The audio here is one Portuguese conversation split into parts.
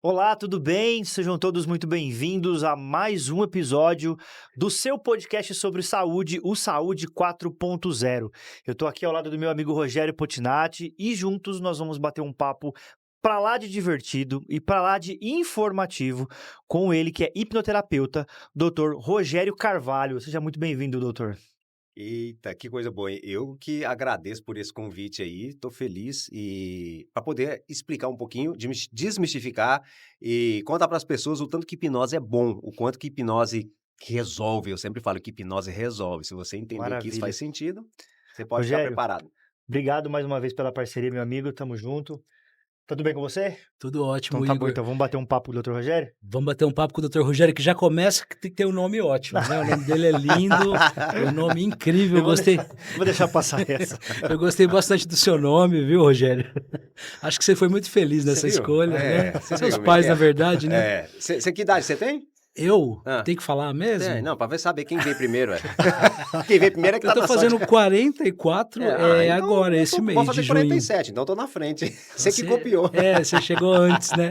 Olá, tudo bem? Sejam todos muito bem-vindos a mais um episódio do seu podcast sobre saúde, o Saúde 4.0. Eu estou aqui ao lado do meu amigo Rogério Potinatti e juntos nós vamos bater um papo para lá de divertido e para lá de informativo com ele que é hipnoterapeuta, Dr. Rogério Carvalho. Seja muito bem-vindo, doutor. Eita, que coisa boa. Eu que agradeço por esse convite aí, tô feliz e para poder explicar um pouquinho, desmistificar e contar para as pessoas o tanto que hipnose é bom, o quanto que hipnose resolve. Eu sempre falo que hipnose resolve. Se você entender que isso Maravilha. faz sentido, você pode ficar Rogério, preparado. obrigado mais uma vez pela parceria, meu amigo. Tamo junto. Tá tudo bem com você? Tudo Então ótimo, tá bom, Igor. então vamos bater um papo com o doutor Rogério? Vamos bater um papo com o Dr. Rogério, que já começa que tem que ter um nome ótimo, né? O nome dele é lindo, é um nome incrível. Eu Eu vou gostei, vou deixar passar essa. eu gostei bastante do seu nome, viu, Rogério? Acho que você foi muito feliz Você nessa viu? escolha, né? Você viu Seus como é pais, que na é? verdade, né? É, você que idade você tem? Eu Ah, tenho que falar mesmo? não, para ver saber quem veio primeiro, é. Quem veio primeiro é que Eu tá tô na sorte. fazendo 44 Então agora, eu esse vou mês fazer de junho. 47, então eu tô na frente. Você que copiou. Você chegou antes, né?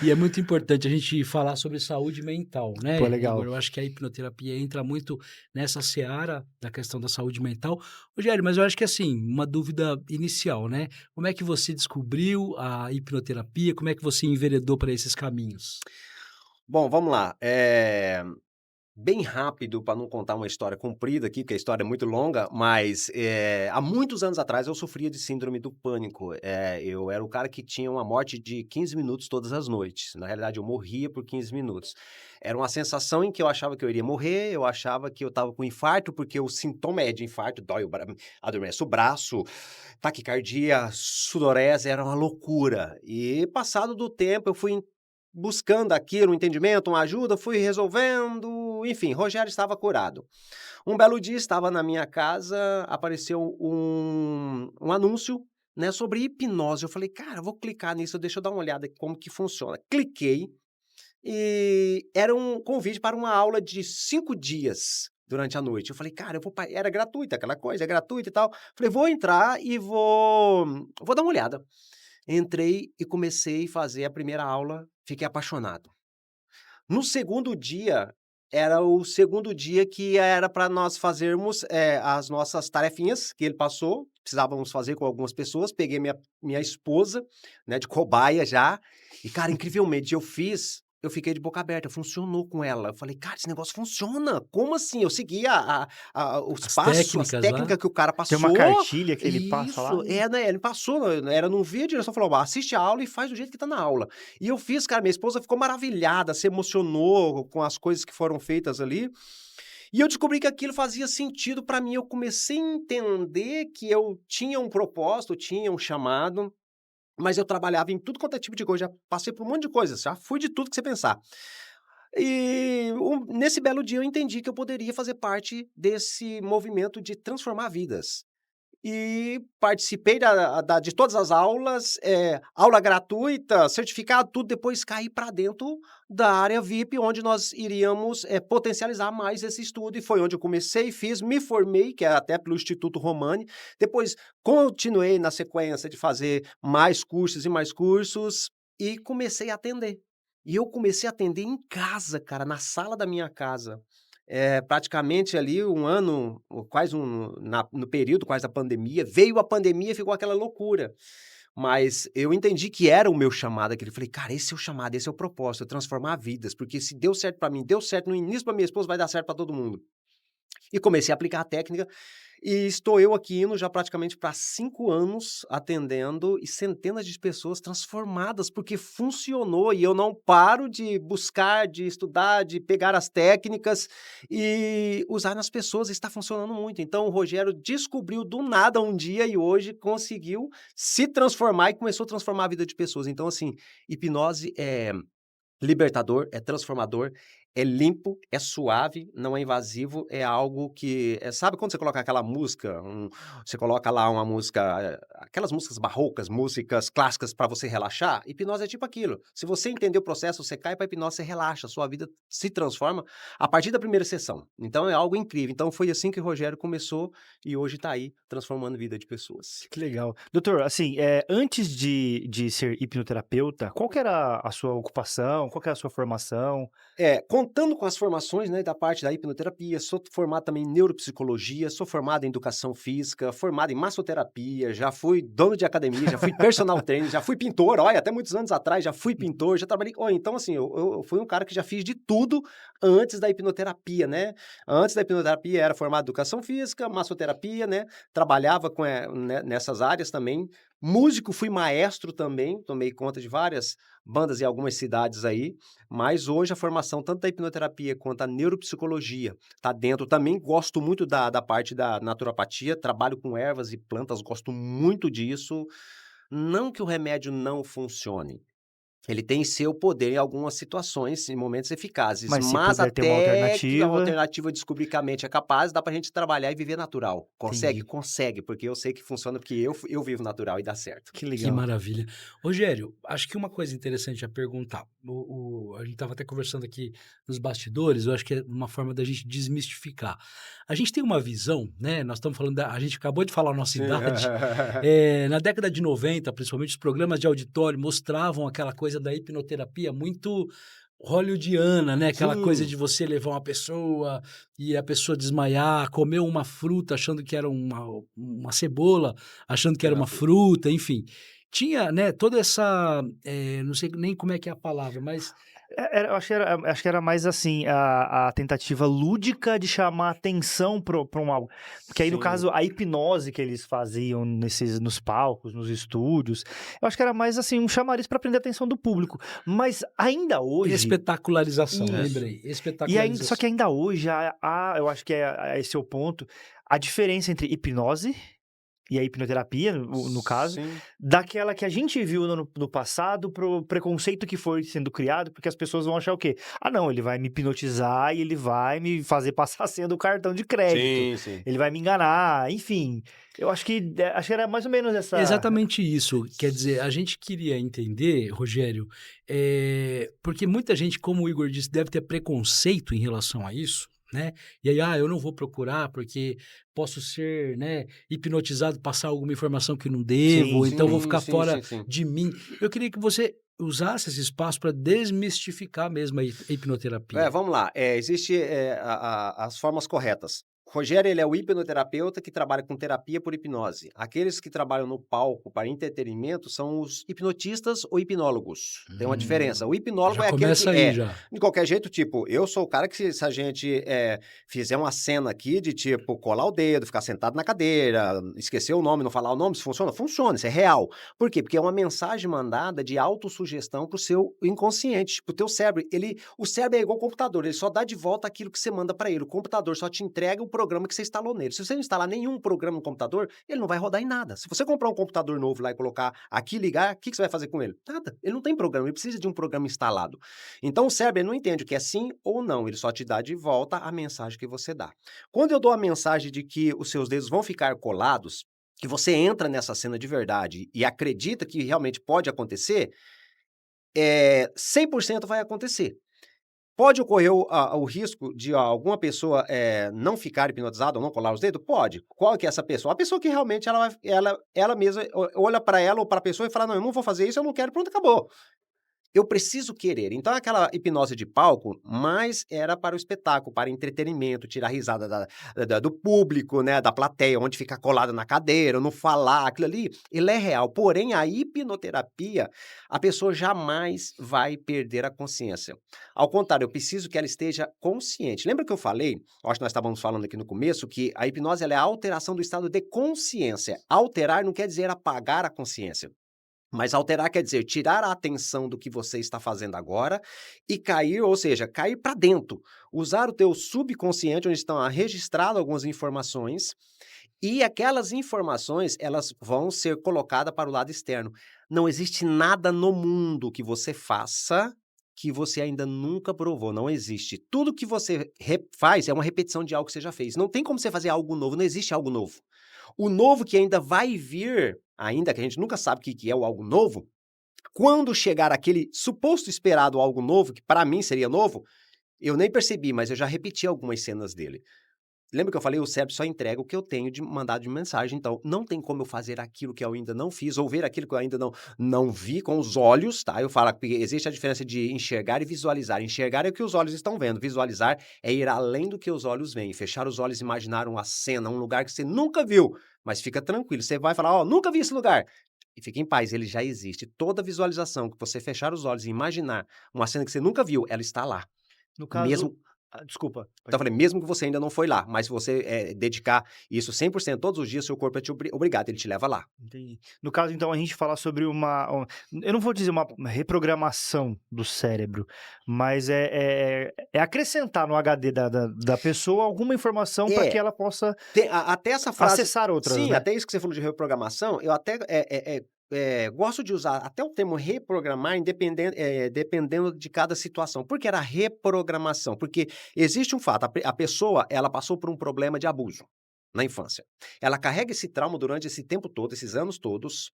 E é muito importante a gente falar sobre saúde mental, né, Pô, legal. Igor? Eu acho que a hipnoterapia entra muito nessa seara da questão da saúde mental. Rogério, mas eu acho que assim, uma dúvida inicial, né? Como é que você descobriu a hipnoterapia? Como é que você enveredou para esses caminhos? Bom, vamos lá. Bem rápido, para não contar uma história comprida aqui, porque a história é muito longa, mas há muitos anos atrás eu sofria de síndrome do pânico. Eu era o cara que tinha uma morte de 15 minutos todas as noites. Na realidade, eu morria por 15 minutos. Era uma sensação em que eu achava que eu iria morrer, eu achava que eu estava com infarto, porque o sintoma é de infarto, dói adormece o braço, taquicardia, sudorese, era uma loucura. E passado do tempo, eu fui buscando aquilo, um entendimento, uma ajuda, fui resolvendo, enfim, Rogério estava curado. Um belo dia estava na minha casa, apareceu um anúncio, né, sobre hipnose. Eu falei, cara, vou clicar nisso, deixa eu dar uma olhada aqui como que funciona. Cliquei e era um convite para uma aula de 5 dias durante a noite. Eu falei, cara, era gratuita, aquela coisa, é gratuita e tal. Falei, vou entrar e vou dar uma olhada. Entrei e comecei a fazer a primeira aula, fiquei apaixonado. No segundo dia, era o segundo dia que era para nós fazermos, as nossas tarefinhas que ele passou, precisávamos fazer com algumas pessoas, peguei minha esposa, né, de cobaia já, e cara, incrivelmente eu fiquei de boca aberta, funcionou com ela. Eu falei: "Cara, esse negócio funciona, como assim?" Eu segui os As passos, as técnicas lá? técnicas que o cara Tem uma passou. cartilha que ele passa lá? Isso, né, ele passou, era num vídeo, ele só falou: "Ó, assiste a aula e faz do jeito que tá na aula". E eu fiz, cara, minha esposa ficou maravilhada, se emocionou com as coisas que foram feitas ali, e eu descobri que aquilo fazia sentido pra mim. Eu comecei a entender que eu tinha um propósito, tinha um chamado, mas eu trabalhava em tudo quanto é tipo de coisa, já passei por um monte de coisa, já fui de tudo que você pensar. E nesse belo dia eu entendi que eu poderia fazer parte desse movimento de transformar vidas. E participei de todas as aulas, aula gratuita, certificado, tudo, depois caí para dentro da área VIP, onde nós iríamos, potencializar mais esse estudo, e foi onde eu comecei, fiz, me formei, que é até pelo Instituto Romani, depois continuei na sequência de fazer mais cursos, e comecei a atender. E eu comecei a atender em casa, cara, na sala da minha casa. Praticamente ali um ano, ou quase no período quase da pandemia, veio a pandemia e ficou aquela loucura. Mas eu entendi que era o meu chamado aquele, falei: "Cara, esse é o chamado, esse é o propósito, é transformar vidas, porque se deu certo para mim, deu certo no início para minha esposa, vai dar certo para todo mundo". E comecei a aplicar a técnica, e estou eu aqui indo já praticamente para 5 anos atendendo, e centenas de pessoas transformadas, porque funcionou, e eu não paro de buscar, de estudar, de pegar as técnicas e usar nas pessoas, está funcionando muito. Então o Rogério descobriu do nada um dia e hoje conseguiu se transformar e começou a transformar a vida de pessoas. Então assim, hipnose é libertador, é transformador, É limpo, é suave, não é invasivo, é algo que sabe quando você coloca aquela música, você coloca lá uma música, aquelas músicas barrocas, músicas clássicas para você relaxar? Hipnose é tipo aquilo. Se você entender o processo, você cai para hipnose, você relaxa, sua vida se transforma a partir da primeira sessão. Então é algo incrível. Então foi assim que o Rogério começou e hoje está aí transformando a vida de pessoas. Que legal. Doutor, assim, antes de ser hipnoterapeuta, qual que era a sua ocupação? Qual que era a sua formação? Contando com as formações, né, da parte da hipnoterapia, sou formado também em neuropsicologia, sou formado em educação física, formado em massoterapia, já fui dono de academia, já fui personal trainer, já fui pintor, olha, até muitos anos atrás já fui pintor, já trabalhei. Olha, então, assim, eu fui um cara que já fiz de tudo antes da hipnoterapia, né? Antes da hipnoterapia era formado em educação física, massoterapia, né? Trabalhava nessas áreas também. Músico, fui maestro também, tomei conta de várias bandas em algumas cidades aí. Mas hoje a formação tanto da hipnoterapia quanto da neuropsicologia está dentro. Também gosto muito da parte da naturopatia, trabalho com ervas e plantas, gosto muito disso. Não que o remédio não funcione. Ele tem seu poder em algumas situações, em momentos eficazes, Mas se mas puder ter uma até que a alternativa, alternativa eu descobrir que a mente é capaz, dá pra gente trabalhar e viver natural. Consegue? entendi. Consegue, porque eu sei que funciona, porque eu vivo natural e dá certo. Que Que legal. maravilha. Rogério, acho que uma coisa interessante a perguntar. A gente estava até conversando aqui nos bastidores, eu acho que é uma forma da gente desmistificar. A gente tem uma visão, né? Nós estamos falando a gente acabou de falar a nossa Sim. idade. Na década de 90, principalmente os programas de auditório mostravam aquela coisa da hipnoterapia muito hollywoodiana, né? Aquela coisa Sim. de você levar uma pessoa e a pessoa desmaiar, comer uma fruta achando que era uma cebola, achando que era uma Terapia. fruta, enfim. Tinha, né, toda essa, não sei nem como é que é a palavra, mas Eu acho que era mais assim, a tentativa lúdica de chamar atenção para um algo. Porque aí, no Sim. caso, a hipnose que eles faziam nos palcos, nos estúdios, eu acho que era mais assim, um chamariz para prender a atenção do público. Mas ainda hoje. espetacularização, Isso. lembrei, Só espetacularização. que ainda hoje, eu acho que esse é o ponto, a diferença entre hipnose e a hipnoterapia, no caso, Sim. daquela que a gente viu no passado pro preconceito que foi sendo criado, porque as pessoas vão achar o quê? Ah, não, ele vai me hipnotizar e ele vai me fazer passar a senha do cartão de crédito. Sim, sim. Ele vai me enganar, enfim. Eu acho que era mais ou menos essa. Exatamente isso. Quer dizer, a gente queria entender, Rogério, porque muita gente, como o Igor disse, deve ter preconceito em relação a isso, né? E aí, eu não vou procurar porque posso ser, né, hipnotizado, passar alguma informação que não devo, ou então vou ficar fora Sim. de mim. Eu queria que você usasse esse espaço para desmistificar mesmo a hipnoterapia. Vamos lá. Existe as formas corretas. Rogério, ele é o hipnoterapeuta que trabalha com terapia por hipnose. Aqueles que trabalham no palco para entretenimento são os hipnotistas ou hipnólogos. Tem uma diferença. O hipnólogo Já é aquele começa que aí, já. de qualquer jeito, tipo, eu sou o cara que se a gente fizer uma cena aqui de tipo colar o dedo, ficar sentado na cadeira, esquecer o nome, não falar o nome, se funciona? Funciona, isso é real. Por quê? Porque é uma mensagem mandada de autossugestão para o seu inconsciente, para o teu cérebro. O cérebro é igual ao computador, ele só dá de volta aquilo que você manda para ele. O computador só te entrega o programa que você instalou nele. Se você não instalar nenhum programa no computador, ele não vai rodar em nada. Se você comprar um computador novo lá e colocar aqui, ligar, o que você vai fazer com ele? Nada. Ele não tem programa, ele precisa de um programa instalado. Então o cérebro ele não entende o que é sim ou não, ele só te dá de volta a mensagem que você dá. Quando eu dou a mensagem de que os seus dedos vão ficar colados, que você entra nessa cena de verdade e acredita que realmente pode acontecer, 100% vai acontecer. Pode ocorrer o risco de alguma pessoa não ficar hipnotizada ou não colar os dedos? Pode. Qual que é essa pessoa? A pessoa que realmente ela mesma olha para ela ou para a pessoa e fala, não, eu não vou fazer isso, eu não quero, pronto, acabou. Eu preciso querer. Então, aquela hipnose de palco, mais era para o espetáculo, para entretenimento, tirar risada do público, né, da plateia, onde fica colada na cadeira, não falar, aquilo ali, ele é real. Porém, a hipnoterapia, a pessoa jamais vai perder a consciência. Ao contrário, eu preciso que ela esteja consciente. Lembra que eu falei, acho que nós estávamos falando aqui no começo, que a hipnose ela é a alteração do estado de consciência. Alterar não quer dizer apagar a consciência. Mas alterar quer dizer tirar a atenção do que você está fazendo agora e cair, ou seja, cair para dentro. Usar o teu subconsciente, onde estão registradas algumas informações, e aquelas informações, elas vão ser colocadas para o lado externo. Não existe nada no mundo que você faça que você ainda nunca provou, não existe. Tudo que você faz é uma repetição de algo que você já fez. Não tem como você fazer algo novo, não existe algo novo. O novo que ainda vai vir, ainda que a gente nunca sabe o que é o algo novo, quando chegar aquele suposto esperado algo novo, que para mim seria novo, eu nem percebi, mas eu já repeti algumas cenas dele. Lembra que eu falei? O cérebro só entrega o que eu tenho de mandado de mensagem. Então, não tem como eu fazer aquilo que eu ainda não fiz, ou ver aquilo que eu ainda não vi com os olhos, tá? Eu falo que existe a diferença de enxergar e visualizar. Enxergar é o que os olhos estão vendo. Visualizar é ir além do que os olhos veem. Fechar os olhos e imaginar uma cena, um lugar que você nunca viu. Mas fica tranquilo. Você vai falar, ó, nunca vi esse lugar. E fique em paz, ele já existe. Toda visualização que você fechar os olhos e imaginar uma cena que você nunca viu, ela está lá. No caso... Mesmo... desculpa. Então eu falei, mesmo que você ainda não foi lá, mas se você dedicar isso 100% todos os dias, seu corpo é te obrigado, ele te leva lá. Entendi. No caso, então, a gente fala sobre eu não vou dizer uma reprogramação do cérebro, mas é acrescentar no HD da pessoa alguma informação para que ela possa até essa frase, acessar outras, sim, né? até isso que você falou de reprogramação, eu até gosto de usar até o termo reprogramar dependendo de cada situação. Por que era reprogramação? Porque existe um fato, a pessoa ela passou por um problema de abuso na infância. Ela carrega esse trauma durante esse tempo todo, esses anos todos.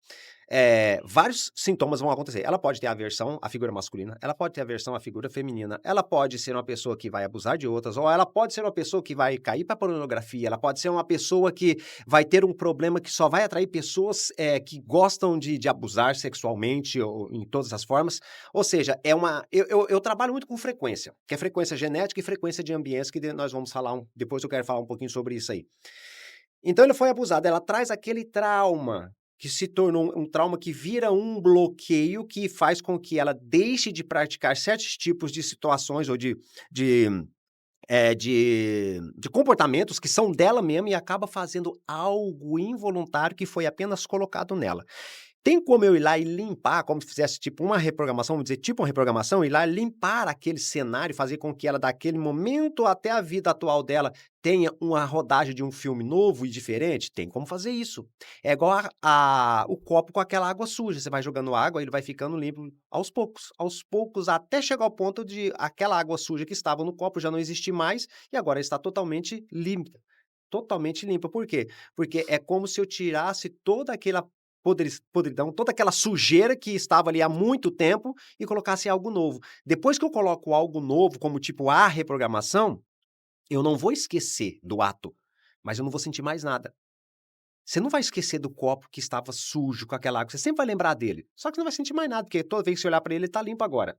Vários sintomas vão acontecer. Ela pode ter aversão à figura masculina, ela pode ter aversão à figura feminina, ela pode ser uma pessoa que vai abusar de outras, ou ela pode ser uma pessoa que vai cair para pornografia, ela pode ser uma pessoa que vai ter um problema que só vai atrair pessoas que gostam de abusar sexualmente ou em todas as formas. Ou seja, eu trabalho muito com frequência, que é frequência genética e frequência de ambientes, que nós vamos falar, depois eu quero falar um pouquinho sobre isso aí. Então ele foi abusado, ela traz aquele trauma que se tornou um trauma que vira um bloqueio que faz com que ela deixe de praticar certos tipos de situações ou de comportamentos que são dela mesma e acaba fazendo algo involuntário que foi apenas colocado nela. Tem como eu ir lá e limpar, como se fizesse tipo uma reprogramação, vamos dizer, tipo uma reprogramação, ir lá e limpar aquele cenário, fazer com que ela, daquele momento até a vida atual dela, tenha uma rodagem de um filme novo e diferente? Tem como fazer isso. É igual o copo com aquela água suja. Você vai jogando água, ele vai ficando limpo aos poucos, até chegar ao ponto de aquela água suja que estava no copo já não existir mais e agora está totalmente limpa. Totalmente limpa. Por quê? Porque é como se eu tirasse toda aquela podridão, toda aquela sujeira que estava ali há muito tempo e colocasse algo novo. Depois que eu coloco algo novo, como tipo a reprogramação, eu não vou esquecer do ato, mas eu não vou sentir mais nada. Você não vai esquecer do copo que estava sujo com aquela água, você sempre vai lembrar dele, só que você não vai sentir mais nada, porque toda vez que você olhar para ele, ele está limpo agora.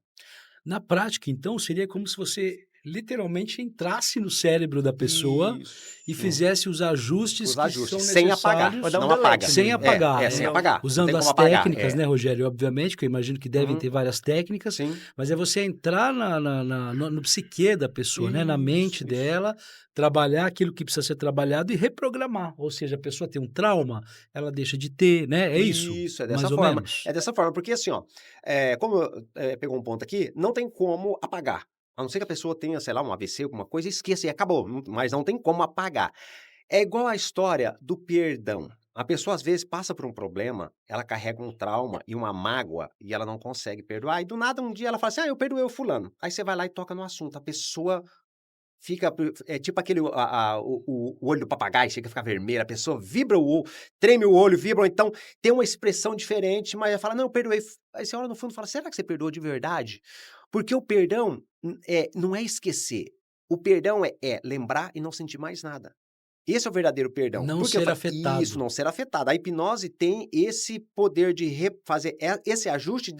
Na prática, então, seria como se você literalmente entrasse no cérebro da pessoa e fizesse os ajustes que são sem apagar, necessários. não apaga. Sem apagar. Sem apagar. Usando as técnicas, né, Rogério? Obviamente, que eu imagino que devem ter várias técnicas, Sim. mas é você entrar no psiquê da pessoa, né, na mente dela, trabalhar aquilo que precisa ser trabalhado e reprogramar. Ou seja, a pessoa tem um trauma, ela deixa de ter, né? É isso? Isso, é dessa mais forma. ou menos. É dessa forma, porque assim, ó, como pegou um ponto aqui, não tem como apagar. A não ser que a pessoa tenha, sei lá, um AVC, alguma coisa, esqueça e acabou. Mas não tem como apagar. É igual a história do perdão. A pessoa, às vezes, passa por um problema, ela carrega um trauma e uma mágoa e ela não consegue perdoar. E do nada, um dia, ela fala assim, eu perdoei o fulano. Aí você vai lá e toca no assunto. A pessoa fica, tipo aquele, o olho do papagaio, chega a ficar vermelho, a pessoa vibra o olho, treme o olho, vibra, ou então tem uma expressão diferente, mas ela fala, não, eu perdoei. Aí você olha no fundo e fala, será que você perdoou de verdade? Porque o perdão não é esquecer. O perdão é lembrar e não sentir mais nada. Esse é o verdadeiro perdão. Não Porque ser afetado. Isso, não ser afetado. A hipnose tem esse poder de fazer esse ajuste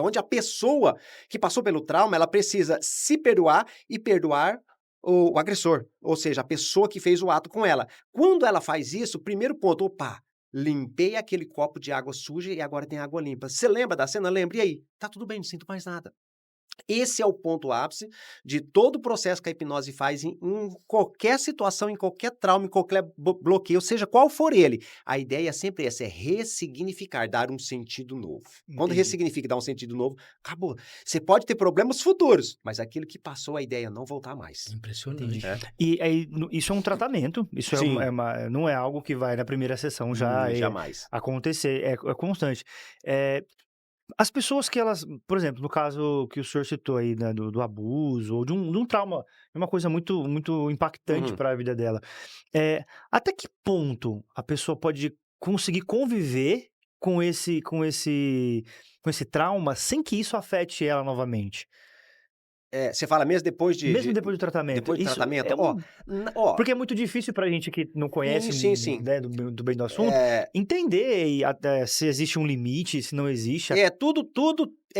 onde a pessoa que passou pelo trauma, ela precisa se perdoar e perdoar o agressor. Ou seja, a pessoa que fez o ato com ela. Quando ela faz isso, primeiro ponto, opa, limpei aquele copo de água suja e agora tem água limpa. Você lembra da cena? Lembra. E aí? Tá tudo bem, não sinto mais nada. Esse é o ponto ápice de todo o processo que a hipnose faz em qualquer situação, em qualquer trauma, em qualquer bloqueio, seja qual for ele. A ideia sempre é essa, é ressignificar, dar um sentido novo. Quando ressignifica e dá um sentido novo, acabou. Você pode ter problemas futuros, mas aquilo que passou, a ideia é não voltar mais. Impressionante. E aí, isso é um tratamento, isso não é algo que vai na primeira sessão já jamais acontecer, é constante. As pessoas que elas, por exemplo, no caso que o senhor citou aí, né, do abuso ou de um trauma, é uma coisa muito, muito impactante Uhum. para a vida dela. Até que ponto a pessoa pode conseguir conviver com esse trauma sem que isso afete ela novamente? Você fala mesmo depois Mesmo depois do tratamento. depois do Isso tratamento? é Ó, um ó, porque é muito difícil pra gente que não sim, conhece, sim, sim. né, do bem do assunto, É, entender e até se existe um limite, se não existe, tudo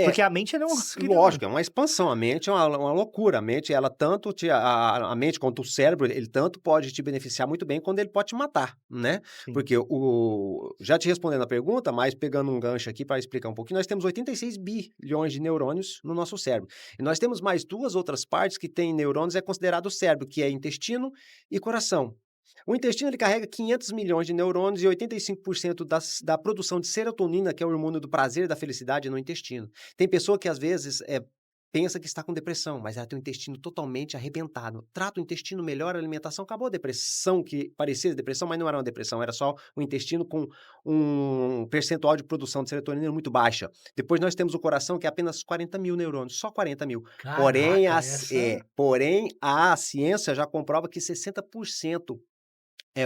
porque a mente é um que lógico, é uma expansão. A mente é uma loucura. A mente, ela tanto a mente quanto o cérebro, ele tanto pode te beneficiar muito bem, quando ele pode te matar, né? sim. Porque já te respondendo a pergunta, mas pegando um gancho aqui para explicar um pouquinho, nós temos 86 bilhões de neurônios no nosso cérebro. E nós temos mais duas outras partes que têm neurônios, é considerado o cérebro, que é intestino e coração. O intestino, ele carrega 500 milhões de neurônios e 85% da produção de serotonina, que é o hormônio do prazer e da felicidade, é no intestino. Tem pessoa que às vezes pensa que está com depressão, mas ela tem o intestino totalmente arrebentado. Trata o intestino, melhora a alimentação, acabou a depressão, que parecia depressão, mas não era uma depressão, era só o intestino com um percentual de produção de serotonina muito baixa. Depois nós temos o coração, que é apenas 40 mil neurônios, só 40 mil. Porém, Caraca, essa... porém, a ciência já comprova que 60%.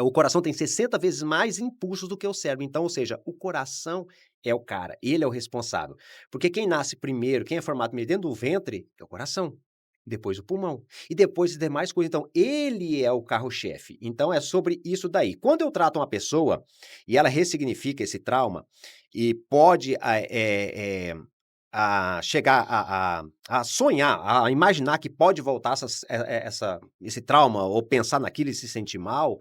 O coração tem 60 vezes mais impulsos do que o cérebro. Então, ou seja, o coração é o cara, ele é o responsável. Porque quem nasce primeiro, quem é formado primeiro dentro do ventre, é o coração. Depois o pulmão. E depois as demais coisas. Então, ele é o carro-chefe. Então, é sobre isso daí. Quando eu trato uma pessoa e ela ressignifica esse trauma e pode chegar a sonhar, a imaginar que pode voltar esse trauma ou pensar naquilo e se sentir mal,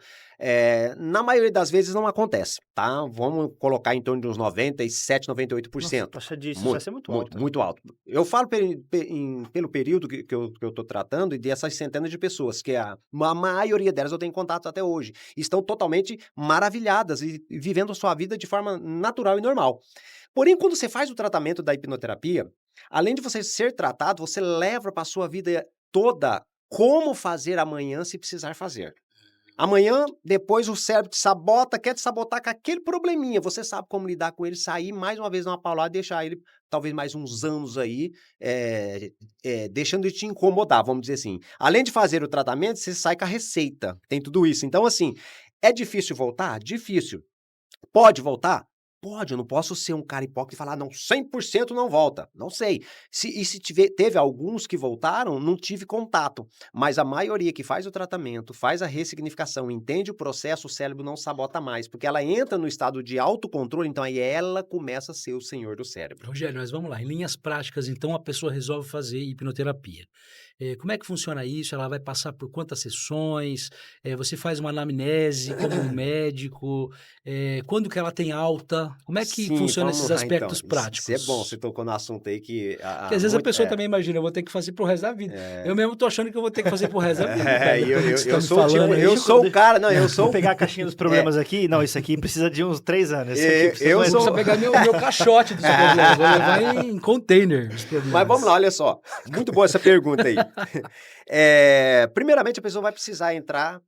na maioria das vezes não acontece, tá? Vamos colocar em torno de uns 97, Nossa, 98%. taxa disso vai Muito, ser muito muito, alta. muito alto. Eu falo pelo período que eu estou tratando e dessas centenas de pessoas, que a maioria delas eu tenho contato até hoje, estão totalmente maravilhadas e vivendo a sua vida de forma natural e normal. Porém, quando você faz o tratamento da hipnoterapia, além de você ser tratado, você leva para a sua vida toda como fazer amanhã se precisar fazer. Amanhã, depois o cérebro te sabota, quer te sabotar com aquele probleminha. Você sabe como lidar com ele, sair mais uma vez numa paulada e deixar ele talvez mais uns anos aí, deixando de te incomodar, vamos dizer assim. Além de fazer o tratamento, você sai com a receita. Tem tudo isso. Então, assim, é difícil voltar? Difícil. Pode voltar? Pode, eu não posso ser um cara hipócrita e falar, não, 100% não volta. Não sei. Se teve alguns que voltaram, não tive contato. Mas a maioria que faz o tratamento, faz a ressignificação, entende o processo, o cérebro não sabota mais. Porque ela entra no estado de autocontrole, então aí ela começa a ser o senhor do cérebro. Rogério, mas vamos lá. Em linhas práticas, então, a pessoa resolve fazer hipnoterapia. Como é que funciona isso? Ela vai passar por quantas sessões? Você faz uma anamnese como um médico? Quando que ela tem alta? Como é que Sim, funciona vamos esses lá então. aspectos Isso é bom, você práticos? tocou no assunto aí que Porque às vezes a pessoa também imagina, eu vou ter que fazer pro resto da vida. Eu mesmo tô achando que eu vou ter que fazer pro resto da vida, cara. eu, Pelo que eu, você tá eu me sou o tipo, falando aí. eu sou o cara, não, eu Vou sou pegar a caixinha dos problemas aqui. Não, isso aqui precisa de uns 3 anos. Esse aqui precisa Eu mais Vou sou- precisar pegar meu caixote dos problemas, vou levar em container os problemas. Mas vamos lá, olha só. Muito boa essa pergunta aí. Primeiramente, a pessoa vai precisar entrar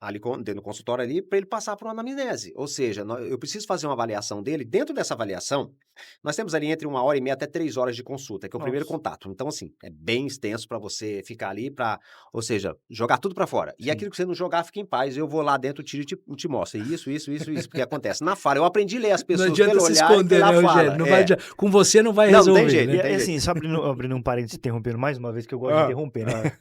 ali dentro do consultório ali para ele passar por uma anamnese. Ou seja, eu preciso fazer uma avaliação dele. Dentro dessa avaliação, nós temos ali entre 1h30 até 3 horas de consulta, que é o primeiro Nossa. contato. Então, assim, é bem extenso para você ficar ali ou seja, jogar tudo para fora. E Sim. aquilo que você não jogar, fica em paz. Eu vou lá dentro, tiro e te mostro. Isso, porque acontece. Na fala, eu aprendi a ler as Não pessoas adianta pelo se olhar e esconder, pela né, fala. Rogério? Não vai adiantar. Com você não vai Não, não tem resolver, jeito. né? E tem assim, só abrindo um parênteses, interrompendo mais uma vez, que eu gosto de interromper, né?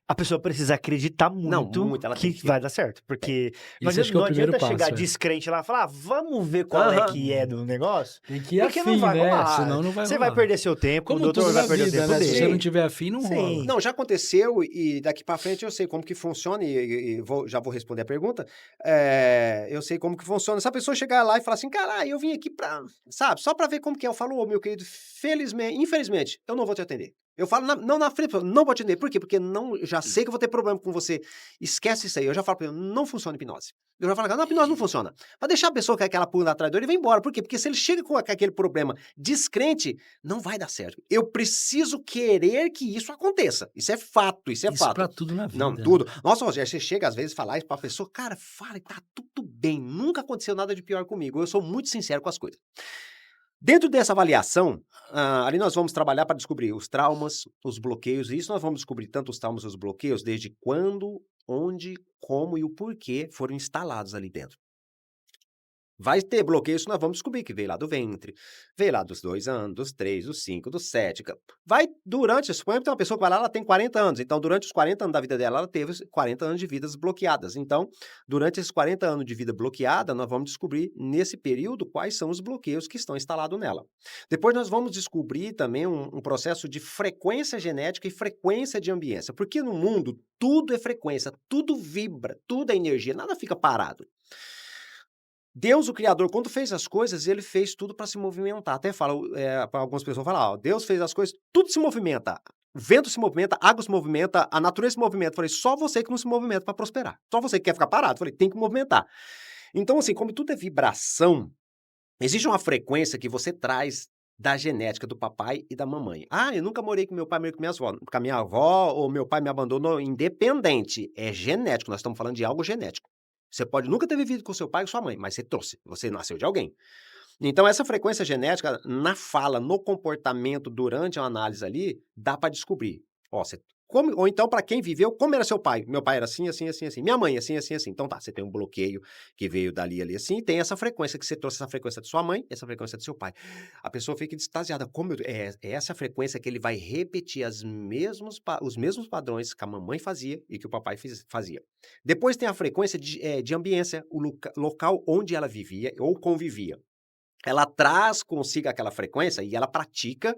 A pessoa precisa acreditar Não, muito, muito, ela tem que que- vai dar certo. Porque não Isso acho adianta, que é o não primeiro adianta chegar passo, descrente lá e falar, vamos ver qual é Aham. que é do negócio. Tem que ir Porque afim, não vai né? rolar. Senão não vai Você rolar. vai perder seu tempo, o Como doutor tudo vai na perder o vida, tempo né? Se dele. você não tiver afim, não Sim. rola. Não, já aconteceu e daqui para frente eu sei como que funciona e já vou responder a pergunta. Eu sei como que funciona. Se a pessoa chegar lá e falar assim, cara, eu vim aqui sabe, só para ver como que é. Eu falo, ô, meu querido, infelizmente, eu não vou te atender. Eu falo, não na frente, não vou te atender. Por quê? Porque já sei que eu vou ter problema com você. Esquece isso aí. Eu já falo para ele, não funciona hipnose. Eu já falo, não, a hipnose não funciona. Vai deixar a pessoa com aquela pulga atrás dele e vai embora. Por quê? Porque se ele chega com aquele problema descrente, não vai dar certo. Eu preciso querer que isso aconteça. Isso é fato, isso é Isso fato. pra tudo na vida. Não, né? tudo. Nossa, Rogério, você chega às vezes a falar isso pra pessoa, cara, fala e tá tudo bem. Nunca aconteceu nada de pior comigo. Eu sou muito sincero com as coisas. Dentro dessa avaliação, ali nós vamos trabalhar para descobrir os traumas, os bloqueios, e isso nós vamos descobrir tanto os traumas e os bloqueios, desde quando, onde, como e o porquê foram instalados ali dentro. Vai ter bloqueios que nós vamos descobrir, que veio lá do ventre, veio lá dos 2 anos, dos 3, dos 5, dos 7. Vai durante, suponha que tem uma pessoa que vai lá, ela tem 40 anos, então durante os 40 anos da vida dela, ela teve 40 anos de vidas bloqueadas. Então, durante esses 40 anos de vida bloqueada, nós vamos descobrir nesse período quais são os bloqueios que estão instalados nela. Depois nós vamos descobrir também um processo de frequência genética e frequência de ambiência, porque no mundo tudo é frequência, tudo vibra, tudo é energia, nada fica parado. Deus, o Criador, quando fez as coisas, ele fez tudo para se movimentar. Até fala, para algumas pessoas falar, Deus fez as coisas, tudo se movimenta. O vento se movimenta, a água se movimenta, a natureza se movimenta. Falei, só você que não se movimenta para prosperar. Só você que quer ficar parado. Falei, tem que movimentar. Então, assim, como tudo é vibração, existe uma frequência que você traz da genética do papai e da mamãe. Eu nunca morei com meu pai, morei com a minha avó, ou meu pai me abandonou, independente. É genético, nós estamos falando de algo genético. Você pode nunca ter vivido com seu pai ou sua mãe, mas você trouxe, você nasceu de alguém. Então, essa frequência genética, na fala, no comportamento, durante a análise ali, dá para descobrir. Ou então, para quem viveu, como era seu pai? Meu pai era assim, assim, assim, assim. Minha mãe, assim, assim, assim. Então, tá, você tem um bloqueio que veio dali, ali, assim, e tem essa frequência, que você trouxe essa frequência de sua mãe, essa frequência do seu pai. A pessoa fica extasiada. É essa frequência que ele vai repetir os mesmos padrões que a mamãe fazia e que o papai fazia. Depois tem a frequência de ambiência, o local onde ela vivia ou convivia. Ela traz consigo aquela frequência e ela pratica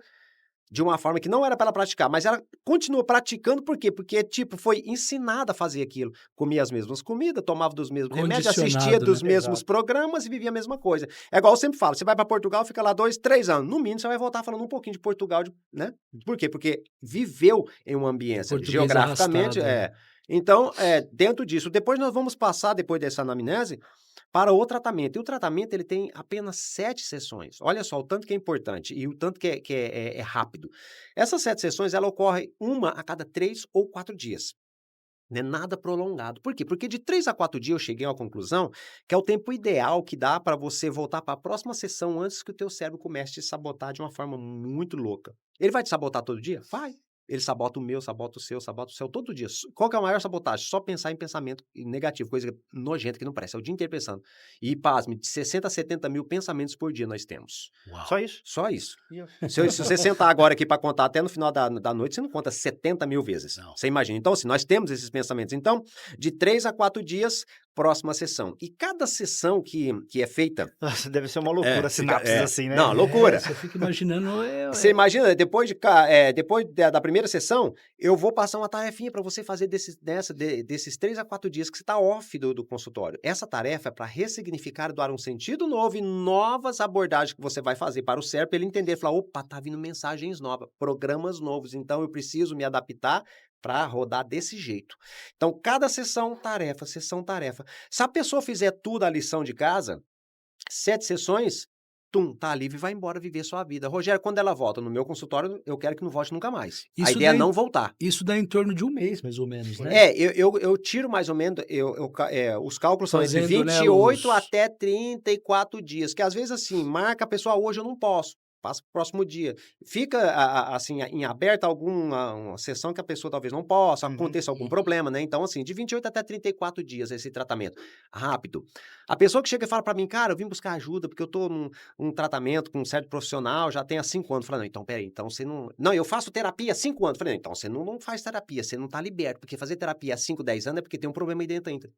de uma forma que não era para ela praticar, mas ela continua praticando, por quê? Porque, foi ensinada a fazer aquilo. Comia as mesmas comidas, tomava dos mesmos remédios, assistia Condicionado, dos né? mesmos Exato. programas e vivia a mesma coisa. É igual eu sempre falo, você vai para Portugal, fica lá 2, 3 anos. No mínimo, você vai voltar falando um pouquinho de Portugal, né? Por quê? Porque viveu em uma ambiência, Português geograficamente, arrastado. Então, dentro disso, depois nós vamos passar, depois dessa anamnese, para o tratamento. E o tratamento ele tem apenas 7 sessões. Olha só o tanto que é importante e o tanto que é rápido. Essas 7 sessões ela ocorre uma a cada 3 ou 4 dias. Não é nada prolongado. Por quê? Porque de 3 a 4 dias eu cheguei à conclusão que é o tempo ideal que dá para você voltar para a próxima sessão antes que o teu cérebro comece a te sabotar de uma forma muito louca. Ele vai te sabotar todo dia? Vai. Ele sabota o meu, sabota o seu todo dia. Qual que é a maior sabotagem? Só pensar em pensamento negativo, coisa nojenta que não presta. É o dia inteiro pensando. E, pasme, de 60 a 70 mil pensamentos por dia nós temos. Uau. Só isso? Só isso. E eu- Se você sentar agora aqui para contar até no final da noite, você não conta 70 mil vezes. Não. Você imagina. Então, assim, nós temos esses pensamentos. Então, de 3 a 4 dias, próxima sessão. E cada sessão que é feita... Nossa, deve ser uma loucura sinapses assim, né? Não, loucura. Você fica imaginando. Você imagina, depois da primeira sessão, eu vou passar uma tarefinha para você fazer desses 3 a 4 dias que você está off do consultório. Essa tarefa é para ressignificar, dar um sentido novo e novas abordagens que você vai fazer para o cérebro, para ele entender, falar, opa, tá vindo mensagens novas, programas novos, então eu preciso me adaptar para rodar desse jeito. Então, cada sessão, tarefa. Se a pessoa fizer tudo a lição de casa, 7 sessões, tá livre e vai embora viver sua vida. Rogério, quando ela volta no meu consultório, eu quero que não volte nunca mais. A Isso ideia é daí- não voltar. Isso dá em torno de um mês, mais ou menos, né? Eu tiro mais ou menos, os cálculos são entre Fazendo, né, 28 os- até 34 dias, que às vezes assim, marca a pessoa, hoje eu não posso, passa pro próximo dia. Fica, assim, em aberta uma sessão que a pessoa talvez não possa, Uhum. aconteça algum problema, né? Então, assim, de 28 até 34 dias esse tratamento. Rápido. A pessoa que chega e fala pra mim, cara, eu vim buscar ajuda porque eu tô num tratamento com um certo profissional, já tem há 5 anos. Fala, não, então, peraí, então você não... Não, eu faço terapia há 5 anos. Falei, não, então você não faz terapia, você não tá liberto, porque fazer terapia há 5, 10 anos é porque tem um problema aí dentro ainda.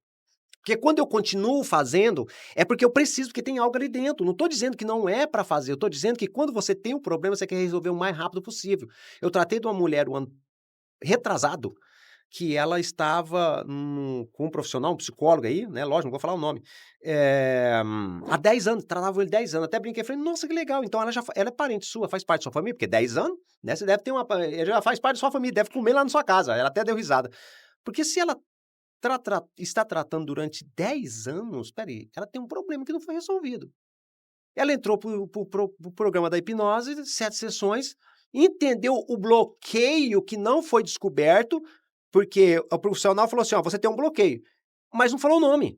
Porque quando eu continuo fazendo, é porque eu preciso, porque tem algo ali dentro. Não estou dizendo que não é para fazer, eu estou dizendo que quando você tem um problema, você quer resolver o mais rápido possível. Eu tratei de uma mulher o ano retrasado, que ela estava com um profissional, um psicólogo aí, né? Lógico, não vou falar o nome. Há 10 anos, tratava ele 10 anos. Até brinquei, falei, nossa, que legal. Então ela é parente sua, faz parte da sua família, porque 10 anos, né? Você deve ter ele já faz parte da sua família, deve comer lá na sua casa. Ela até deu risada. Porque se ela está tratando durante 10 anos, peraí, ela tem um problema que não foi resolvido. Ela entrou pro programa da hipnose, 7 sessões, entendeu o bloqueio que não foi descoberto, porque o profissional falou assim, ó, você tem um bloqueio, mas não falou o nome.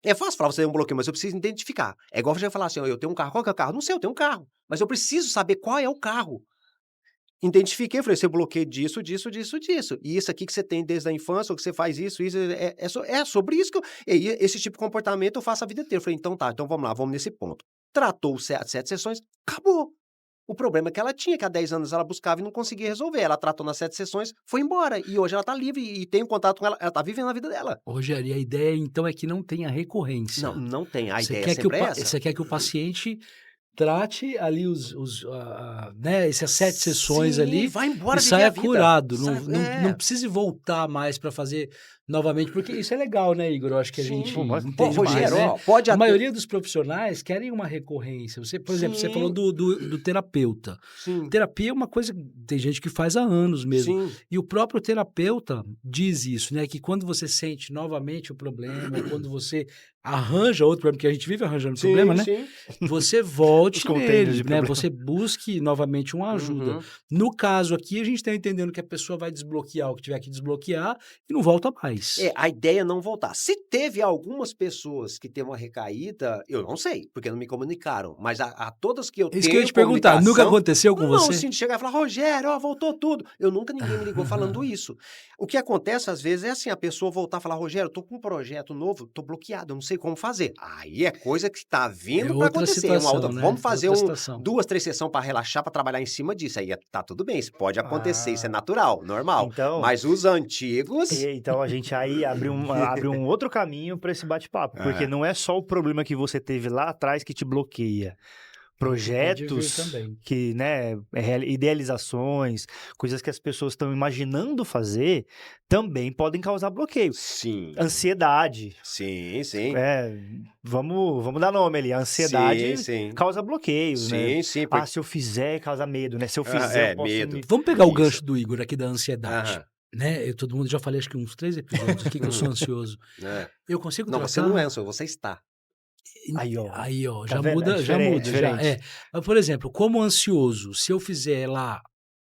É fácil falar, você tem um bloqueio, mas eu preciso identificar. É igual você falar assim, ó, eu tenho um carro, qual que é o carro? Não sei, eu tenho um carro, mas eu preciso saber qual é o carro. Identifiquei, falei, você bloqueia disso, disso, disso, disso. E isso aqui que você tem desde a infância, ou que você faz isso, é sobre isso que esse tipo de comportamento eu faço a vida inteira. Eu falei, então tá, então vamos lá, vamos nesse ponto. Tratou as 7 sessões, acabou. O problema é que ela tinha, que há 10 anos ela buscava e não conseguia resolver. Ela tratou nas 7 sessões, foi embora. E hoje ela tá livre e tem um contato com ela tá vivendo a vida dela. Rogério, e a ideia então é que não tenha recorrência. Não tem. A Você ideia quer que sempre é essa. você quer que o paciente trate ali né, essas 7 sessões Sim, ali vai embora e viver a saia vida. curado. É. Não precise voltar mais para fazer novamente, porque isso é legal, né, Igor? Eu acho que a Sim. gente Pô, mas, entende mais, Rogério, né? ó, pode A até... maioria dos profissionais querem uma recorrência. Você, por exemplo, você falou Sim. do terapeuta. Sim, Terapia é uma coisa que tem gente que faz há anos mesmo. sim. E o próprio terapeuta diz isso, né? Que quando você sente novamente o problema, ou quando você arranja outro problema, porque a gente vive arranjando problema, né? Sim. Você volte Os containers de nele, né? problema. Você busque novamente uma ajuda. Uhum. No caso aqui, a gente está entendendo que a pessoa vai desbloquear o que tiver que desbloquear e não volta mais. A ideia é não voltar. Se teve algumas pessoas que teve uma recaída, eu não sei, porque não me comunicaram. Mas a todas que eu Isso tenho que eu ia te perguntar, nunca comunicação... aconteceu com Não, você? assim, de chegar e falar, Rogério, ó, voltou tudo. Ninguém me ligou falando isso. O que acontece, às vezes, é assim, a pessoa voltar e falar, Rogério, eu tô com um projeto novo, tô bloqueado, eu não sei como fazer. Aí é coisa que tá vindo para outra acontecer. situação, né? Vamos fazer Outra situação. 2, 3 sessões para relaxar, para trabalhar em cima disso. Aí tá tudo bem, isso pode acontecer, isso é Ah. natural, normal. Então, Mas os antigos... então a gente aí abre um outro caminho para esse bate-papo, porque não é só o problema que você teve lá atrás que te bloqueia. Pode vir Projetos também. que, né, idealizações, coisas que as pessoas estão imaginando fazer, também podem causar bloqueio. Sim. Ansiedade. Sim. Vamos dar nome ali. A ansiedade Sim. causa bloqueios, né? Sim. Ah, se eu fizer, causa medo, né? Se eu fizer, eu posso medo. me... Vamos pegar o Isso. gancho do Igor aqui da ansiedade. Aham. Né? Todo mundo já falei, acho que uns 3 episódios aqui que eu sou ansioso. É. Eu consigo Não, tratar... você não é ansioso, você está. Aí, ó. Já Tá vendo? muda, É já muda. diferente. Mas, por exemplo, como ansioso, se eu fizer lá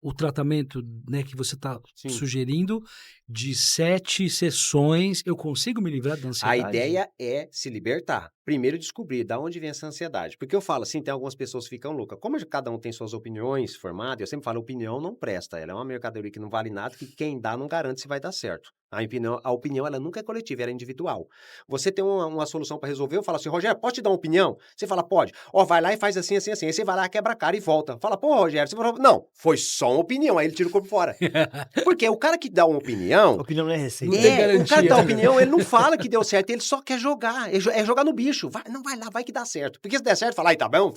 o tratamento, né, que você está Sim. sugerindo de 7 sessões, eu consigo me livrar da A ansiedade? ideia é se libertar. Primeiro descobrir de onde vem essa ansiedade. Porque eu falo assim, tem algumas pessoas que ficam loucas. Como cada um tem suas opiniões formadas, eu sempre falo, opinião não presta. Ela é uma mercadoria que não vale nada, que quem dá não garante se vai dar certo. A opinião ela nunca é coletiva, ela é individual. Você tem uma solução para resolver, eu falo assim, Rogério, posso te dar uma opinião? Você fala, pode. Ó, vai lá e faz assim. Aí você vai lá, quebra a cara e volta. Fala, pô, Rogério, você falou, não, foi só uma opinião. Aí ele tira o corpo fora. Porque o cara que dá uma opinião... Opinião não é receita. Não tem o garantia, cara que dá né? opinião, ele não fala que deu certo, ele só quer jogar. É jogar no bicho. Vai lá, vai que dá certo. Porque se der certo, fala, aí tá bom,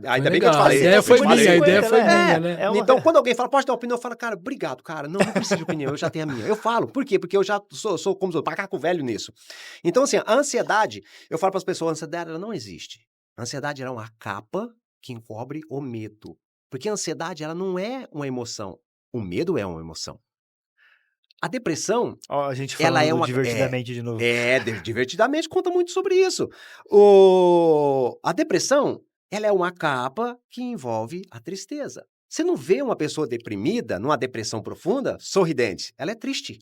ainda bem que eu te legal, falei. a ideia foi falei. minha, a ideia foi É, minha, né? Então, quando alguém fala, pode dar opinião, eu falo, cara, obrigado, cara. Não precisa de opinião, eu já tenho a minha. Eu falo, por quê? Porque eu já sou como macaco velho nisso. Então, assim, a ansiedade, eu falo para as pessoas, a ansiedade ela não existe. A ansiedade ela é uma capa que encobre o medo. Porque a ansiedade, ela não é uma emoção. O medo é uma emoção. A depressão, Ó, a gente ela falando é uma... divertidamente de novo. Divertidamente conta muito sobre isso. A depressão, ela é uma capa que envolve a tristeza. Você não vê uma pessoa deprimida, numa depressão profunda, sorridente. Ela é triste.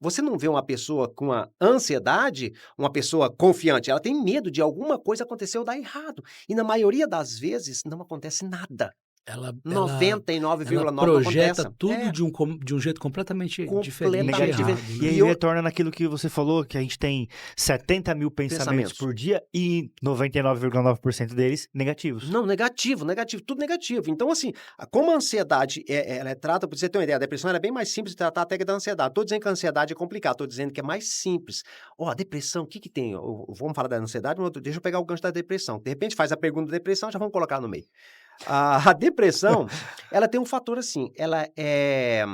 Você não vê uma pessoa com a ansiedade, uma pessoa confiante. Ela tem medo de alguma coisa acontecer ou dar errado. E na maioria das vezes não acontece nada. Ela 99,9% projeta acontece. tudo de um jeito completamente diferente. Completamente errado, diferente. né? E aí E retorna naquilo que você falou, que a gente tem 70 mil pensamentos por dia e 99,9% deles negativos. Não, negativo, tudo negativo. Então, assim, como a ansiedade ela é trata, pra você ter uma ideia, a depressão ela é bem mais simples de tratar até que da ansiedade. Estou dizendo que a ansiedade é complicada, estou dizendo que é mais simples. A depressão, o que tem? Vamos falar da ansiedade, mas deixa eu pegar o gancho da depressão. De repente faz a pergunta da depressão, já vamos colocar no meio. A depressão, ela tem um fator assim, ela é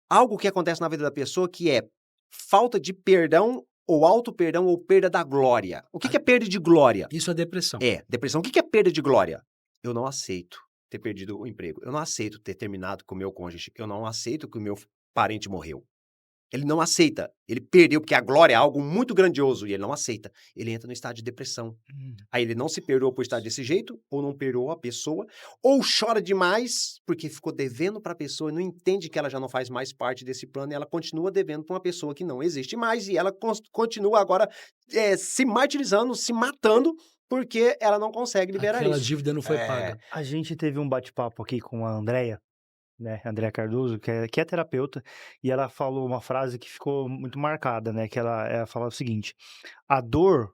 algo que acontece na vida da pessoa que é falta de perdão ou auto-perdão ou perda da glória. O que é perda de glória? Isso é depressão. Depressão. O que é perda de glória? Eu não aceito ter perdido o emprego. Eu não aceito ter terminado com o meu cônjuge. Eu não aceito que o meu parente morreu. Ele não aceita. Ele perdeu, porque a glória é algo muito grandioso e ele não aceita. Ele entra no estado de depressão. Aí ele não se perdoou por estar desse jeito, ou não perdoou a pessoa, ou chora demais porque ficou devendo para a pessoa e não entende que ela já não faz mais parte desse plano e ela continua devendo para uma pessoa que não existe mais e ela continua agora se martirizando, se matando porque ela não consegue liberar Aquela isso. dívida não foi paga. A gente teve um bate-papo aqui com a Andrea, né? Andrea Cardoso, que é terapeuta, e ela falou uma frase que ficou muito marcada, né? Que ela fala o seguinte: a dor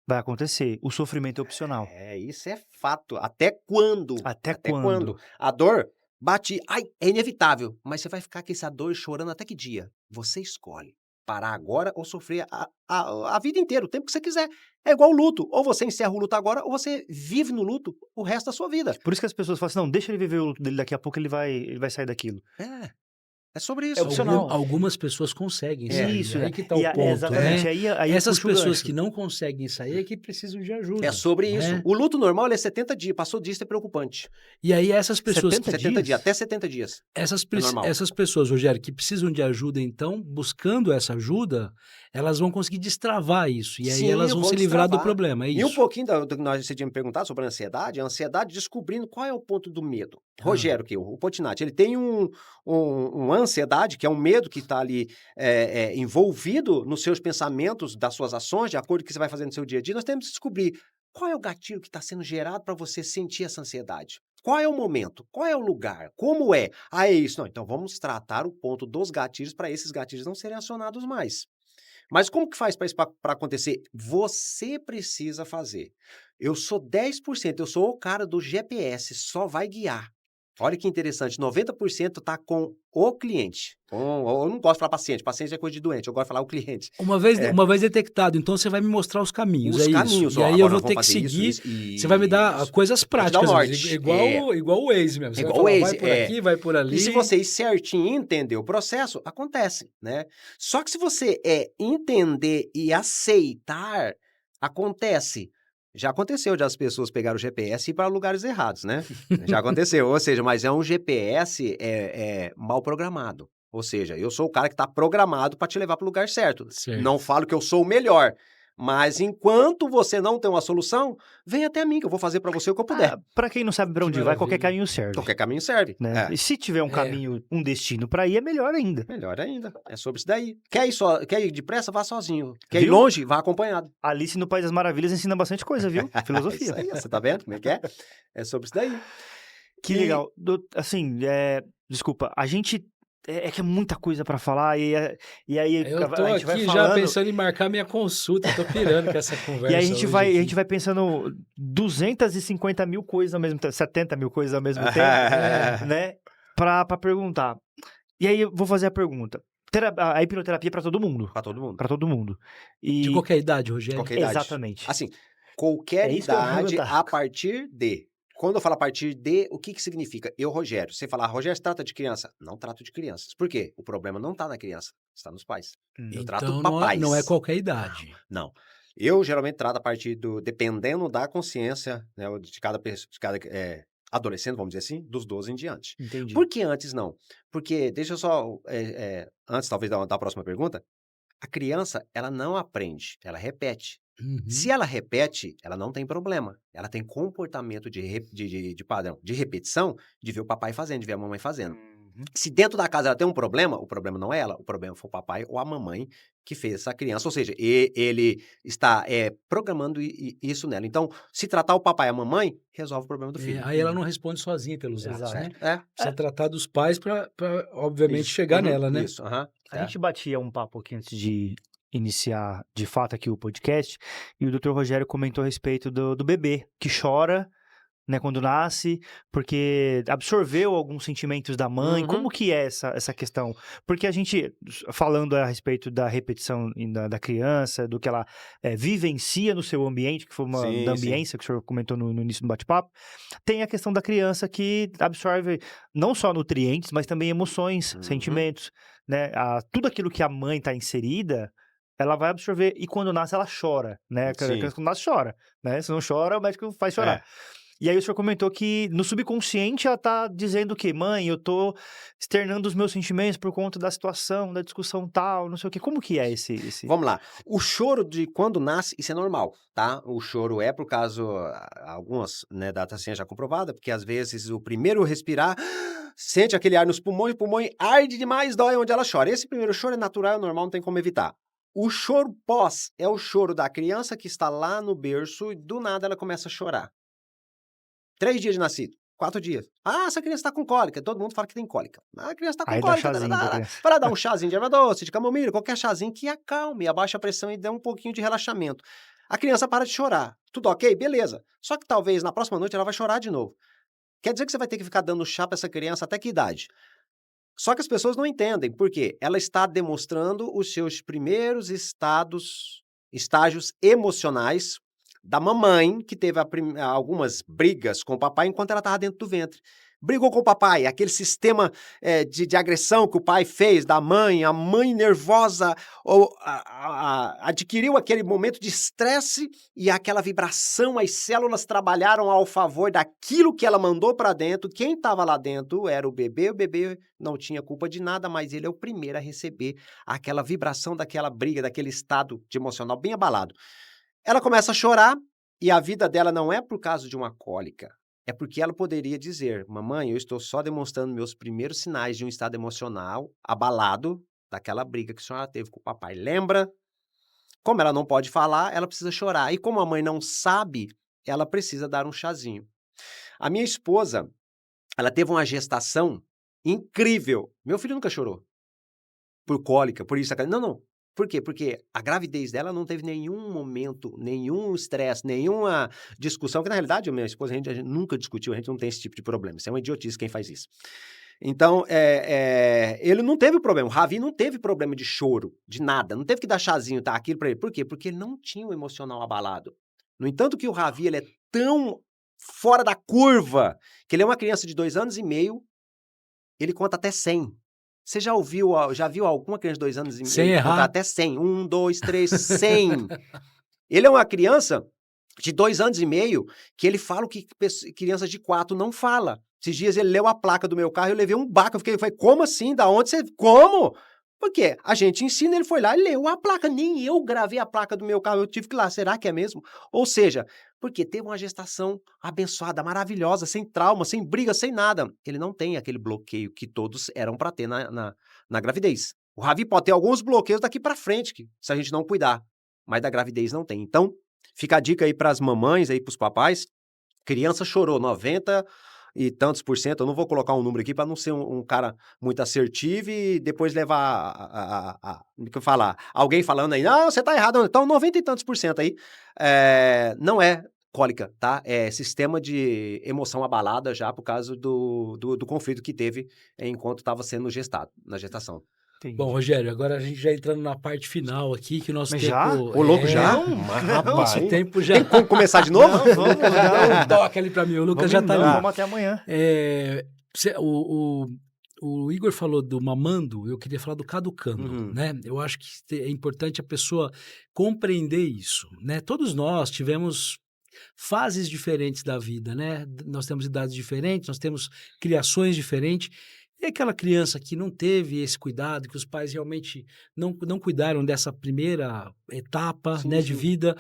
vai acontecer, o sofrimento é opcional. Isso é fato. Até quando? Até quando? A dor bate, ai, é inevitável, mas você vai ficar com essa dor chorando até que dia? Você escolhe parar agora ou sofrer a vida inteira, o tempo que você quiser. É igual o luto. Ou você encerra o luto agora, ou você vive no luto o resto da sua vida. Por isso que as pessoas falam assim: não, deixa ele viver o luto dele, daqui a pouco ele vai sair daquilo. É sobre isso. É opcional. Algumas pessoas conseguem sair. Isso, Aí que tá o ponto, exatamente. né? Aí Essas puxa o pessoas gancho. que não conseguem sair é que precisam de ajuda. É sobre isso. né? O luto normal ele é 70 dias. Passou disso é preocupante. E aí essas pessoas... 70 dias? Até 70 dias. Essas normal. pessoas, Rogério, que precisam de ajuda, então, buscando essa ajuda, elas vão conseguir destravar isso. E aí Sim, elas vão vão se livrar do destravar. problema, é E um isso. pouquinho do que você tinha me perguntado sobre a ansiedade descobrindo qual é o ponto do medo. Rogério, que o Potinati, ele tem uma ansiedade, que é um medo que está ali envolvido nos seus pensamentos, das suas ações, de acordo com o que você vai fazer no seu dia a dia. Nós temos que descobrir qual é o gatilho que está sendo gerado para você sentir essa ansiedade. Qual é o momento? Qual é o lugar? Como é? É isso. Não, então vamos tratar o ponto dos gatilhos para esses gatilhos não serem acionados mais. Mas como que faz para isso para acontecer? Você precisa fazer. Eu sou 10%, eu sou o cara do GPS, só vai guiar. Olha que interessante, 90% está com o cliente. Eu não gosto de falar paciente é coisa de doente, eu gosto de falar o cliente. Uma vez detectado, então você vai me mostrar os caminhos, Os é caminhos, isso. ó, E aí agora eu vou nós ter vamos que fazer seguir, você vai me dar coisas Vou te dar o práticas, norte. igual o Waze mesmo. Você Igual vai o falar, Waze, vai por aqui, vai por ali. E se você ir certinho e entender o processo, acontece, né? Só que se você entender e aceitar, acontece. Já aconteceu de as pessoas pegarem o GPS e ir para lugares errados, né? Já aconteceu, ou seja, mas é um GPS mal programado. Ou seja, eu sou o cara que está programado para te levar para o lugar certo. Certo. Não falo que eu sou o melhor, mas enquanto você não tem uma solução, vem até mim que eu vou fazer para você o que eu puder. Pra quem não sabe pra Que onde vai, qualquer maravilha. caminho serve. Qualquer caminho serve. Né? E se tiver um caminho, um destino pra ir, é melhor ainda. Melhor ainda. É sobre isso daí. Quer ir depressa? Vá sozinho. Quer ir Viu? longe? Vá acompanhado. Alice no País das Maravilhas ensina bastante coisa, viu? Filosofia. Isso aí, você tá vendo como é que é? É sobre isso daí. Que E- legal. Assim, desculpa, a gente... É que é muita coisa pra falar e aí Eu tô a gente vai aqui já falando... pensando em marcar minha consulta, tô pirando com essa conversa. E aí a gente hoje aqui. vai pensando 250 mil coisas ao mesmo tempo, 70 mil coisas ao mesmo tempo, né? Pra perguntar. E aí eu vou fazer a pergunta. A hipnoterapia é pra todo mundo. Pra todo mundo. Pra todo mundo. E... De qualquer idade, Rogério? Qualquer idade. Exatamente. Assim, qualquer É isso que eu ia idade perguntar. a partir de... Quando eu falo a partir de, o que significa? Eu, Rogério, você falar, Rogério, você trata de criança? Não trato de crianças. Por quê? O problema não tá na criança, está nos pais. Eu trato Então papais. não é qualquer idade. Não. Eu geralmente trato a partir dependendo da consciência, né, de cada adolescente, vamos dizer assim, dos 12 em diante. Entendi. Por que antes não? Porque, deixa eu só, antes talvez da próxima pergunta, a criança, ela não aprende, ela repete. Uhum. Se ela repete, ela não tem problema. Ela tem comportamento de padrão, de repetição, de ver o papai fazendo, de ver a mamãe fazendo. Se dentro da casa ela tem um problema, o problema não é ela, o problema foi o papai ou a mamãe que fez essa criança. Ou seja, ele está programando isso nela. Então, se tratar o papai e a mamãe, resolve o problema do filho. Aí ela não responde sozinha pelos atos, Exato. né? Precisa tratar dos pais para obviamente, Isso. chegar Uhum. nela, né? Isso, aham. A gente batia um papo aqui antes de iniciar de fato aqui o podcast, e o Dr. Rogério comentou a respeito do bebê que chora, né, quando nasce, porque absorveu alguns sentimentos da mãe. Uhum. Como que é essa questão? Porque a gente, falando a respeito da repetição da criança, do que ela vivencia no seu ambiente, que foi uma Sim, da ambiência que o senhor comentou no início do bate-papo, tem a questão da criança que absorve não só nutrientes, mas também emoções, Uhum. sentimentos, né? Tudo aquilo que a mãe está inserida, ela vai absorver, e quando nasce ela chora, né? A Sim. criança quando nasce chora, né? Se não chora, o médico faz chorar. E aí o senhor comentou que no subconsciente ela tá dizendo o quê? Mãe, eu tô externando os meus sentimentos por conta da situação, da discussão tal, não sei o quê. Como que é esse... Vamos lá. O choro de quando nasce, isso é normal, tá? O choro é por causa, algumas, né, data ciência já comprovada, porque às vezes o primeiro respirar, sente aquele ar nos pulmões, o pulmão arde demais, dói onde ela chora. Esse primeiro choro é natural, é normal, não tem como evitar. O choro pós é o choro da criança que está lá no berço e do nada ela começa a chorar. 3 dias de nascido, 4 dias. Ah, essa criança está com cólica. Todo mundo fala que tem cólica. Ah, a criança está com Aí dá cólica. chazinho pra criança. Vai lá dar um chazinho de erva doce, de camomila, qualquer chazinho que acalme, abaixa a pressão e dê um pouquinho de relaxamento. A criança para de chorar. Tudo ok? Beleza. Só que talvez na próxima noite ela vai chorar de novo. Quer dizer que você vai ter que ficar dando chá para essa criança até que idade? Só que as pessoas não entendem. Por quê? Ela está demonstrando os seus primeiros estágios emocionais da mamãe, que teve algumas brigas com o papai enquanto ela estava dentro do ventre. Brigou com o papai, aquele sistema de agressão que o pai fez da mãe, a mãe nervosa adquiriu aquele momento de estresse e aquela vibração, as células trabalharam ao favor daquilo que ela mandou para dentro. Quem estava lá dentro era o bebê não tinha culpa de nada, mas ele é o primeiro a receber aquela vibração daquela briga, daquele estado de emocional bem abalado. Ela começa a chorar e a vida dela não é por causa de uma cólica. É porque ela poderia dizer, mamãe, eu estou só demonstrando meus primeiros sinais de um estado emocional abalado daquela briga que a senhora teve com o papai. Lembra? Como ela não pode falar, ela precisa chorar. E como a mãe não sabe, ela precisa dar um chazinho. A minha esposa, ela teve uma gestação incrível. Meu filho nunca chorou. Por cólica, por isso. Não. Por quê? Porque a gravidez dela não teve nenhum momento, nenhum estresse, nenhuma discussão, que na realidade, a minha esposa, a gente nunca discutiu, a gente não tem esse tipo de problema. Isso é uma idiotice quem faz isso. Então, ele não teve problema, o Ravi não teve problema de choro, de nada, não teve que dar chazinho, tá, aquilo pra ele. Por quê? Porque ele não tinha o emocional abalado. No entanto que o Ravi, ele é tão fora da curva, que ele é uma criança de 2 anos e meio, ele conta até 100. Você já viu alguma criança de 2 anos e meio Sem errar. contar até 100? 1, 2, 3, 100. Ele é uma criança de 2 anos e meio que ele fala o que crianças de 4 não fala. Esses dias ele leu a placa do meu carro e eu levei um baco. Eu falei, como assim? Da onde você... Como? Porque a gente ensina, ele foi lá e leu a placa. Nem eu gravei a placa do meu carro, eu tive que ir lá. Será que é mesmo? Ou seja, porque teve uma gestação abençoada, maravilhosa, sem trauma, sem briga, sem nada. Ele não tem aquele bloqueio que todos eram para ter na gravidez. O Ravi pode ter alguns bloqueios daqui para frente, se a gente não cuidar. Mas da gravidez não tem. Então, fica a dica aí para as mamães, aí para os papais. Criança chorou 90 e tantos %. Eu não vou colocar um número aqui para não ser um cara muito assertivo e depois levar alguém falando aí, não, você tá errado. Então, 90 e tantos % aí não é cólica, tá? É sistema de emoção abalada já por causa do conflito que teve enquanto estava sendo gestado, na gestação. Entendi. Bom, Rogério, agora a gente já entrando na parte final aqui, que o nosso Mas tempo... já? Ô, louco, já? Não, Mas, não. rapaz, Nosso tempo já... tem como começar de novo? Não, vamos, Dá um toque ali pra mim, o Lucas já tá ali. Vamos até amanhã. O Igor falou do mamando, eu queria falar do caducando, Uhum. né? Eu acho que é importante a pessoa compreender isso, né? Todos nós tivemos fases diferentes da vida, né? Nós temos idades diferentes, nós temos criações diferentes. E aquela criança que não teve esse cuidado, que os pais realmente não cuidaram dessa primeira etapa, Sim, né, de sim. vida,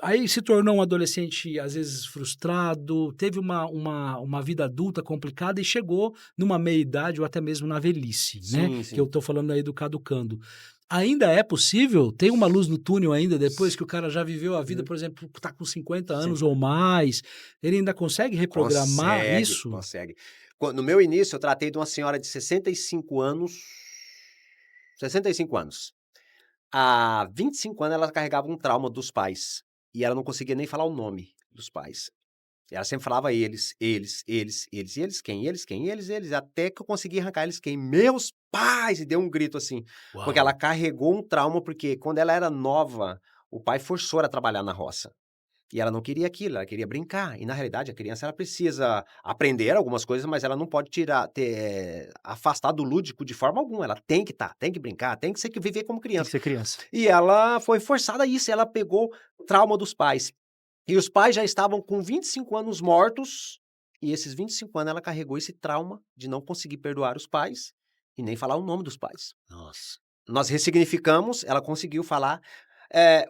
aí se tornou um adolescente, às vezes, frustrado, teve uma vida adulta complicada e chegou numa meia-idade ou até mesmo na velhice, né? Sim, sim. Que eu estou falando aí do caducando. Ainda é possível? Tem uma luz no túnel ainda, depois que o cara já viveu a vida, por exemplo, está com 50 anos ou mais, ele ainda consegue reprogramar isso? Consegue. No meu início, eu tratei de uma senhora de 65 anos. 65 anos. Há 25 anos, ela carregava um trauma dos pais. E ela não conseguia nem falar o nome dos pais. Ela sempre falava eles. E eles quem? Eles. Até que eu consegui arrancar eles quem? Meus pais! E deu um grito assim. Uau. Porque ela carregou um trauma, porque quando ela era nova, o pai forçou ela a trabalhar na roça. E ela não queria aquilo, ela queria brincar. E, na realidade, a criança ela precisa aprender algumas coisas, mas ela não pode afastar do lúdico de forma alguma. Ela tem que tem que brincar, tem que viver como Tem que criança. ser criança. E ela foi forçada a isso, ela pegou trauma dos pais. E os pais já estavam com 25 anos mortos, e esses 25 anos ela carregou esse trauma de não conseguir perdoar os pais e nem falar o nome dos pais. Nossa. Nós ressignificamos, ela conseguiu falar.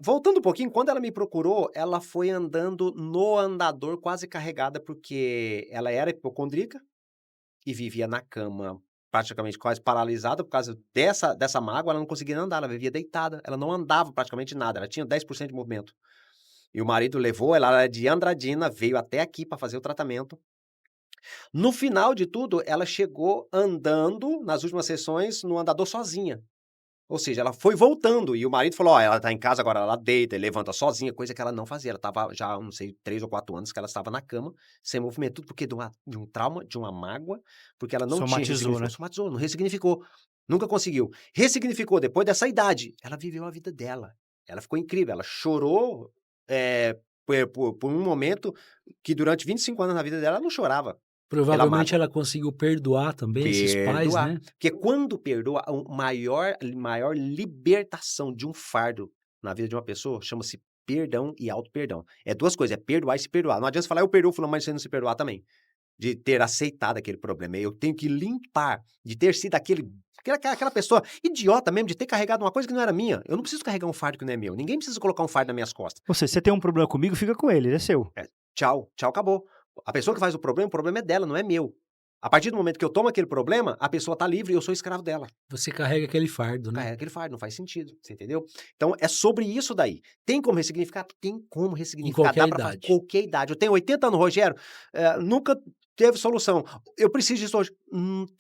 Voltando um pouquinho, quando ela me procurou, ela foi andando no andador quase carregada, porque ela era hipocondríaca e vivia na cama, praticamente quase paralisada por causa dessa mágoa, ela não conseguia andar, ela vivia deitada, ela não andava praticamente nada, ela tinha 10% de movimento. E o marido levou, ela era de Andradina, veio até aqui para fazer o tratamento. No final de tudo, ela chegou andando, nas últimas sessões, no andador sozinha. Ou seja, ela foi voltando, e o marido falou, ela tá em casa agora, ela deita e levanta sozinha, coisa que ela não fazia, ela estava já, não sei, 3 ou 4 anos que ela estava na cama, sem movimento, tudo porque de um trauma, de uma mágoa, porque ela não tinha Somatizou, ressignificado, né? somatizou, não ressignificou, nunca conseguiu. Ressignificou depois dessa idade, ela viveu a vida dela, ela ficou incrível, ela chorou por um momento que durante 25 anos na vida dela, ela não chorava. Provavelmente mágoa. ela conseguiu perdoar também esses pais, Perdoar. né? Porque quando perdoa, a maior libertação de um fardo na vida de uma pessoa chama-se perdão e auto-perdão. É 2 coisas, é perdoar e se perdoar. Não adianta você falar: "Eu perdoo fulano", mas você não se perdoar também. De ter aceitado aquele problema. Eu tenho que limpar, de ter sido aquela pessoa idiota mesmo, de ter carregado uma coisa que não era minha. Eu não preciso carregar um fardo que não é meu. Ninguém precisa colocar um fardo nas minhas costas. Ou seja, você tem um problema comigo, fica com ele é seu. Tchau, tchau, acabou. A pessoa que faz o problema é dela, não é meu. A partir do momento que eu tomo aquele problema, a pessoa tá livre e eu sou escravo dela. Você carrega aquele fardo, né? Carrega aquele fardo, não faz sentido, você entendeu? Então é sobre isso daí. Tem como ressignificar? Tem como ressignificar. qualquer Dá pra fazer idade. qualquer idade. Eu tenho 80 anos, Rogério, nunca teve solução. Eu preciso disso hoje.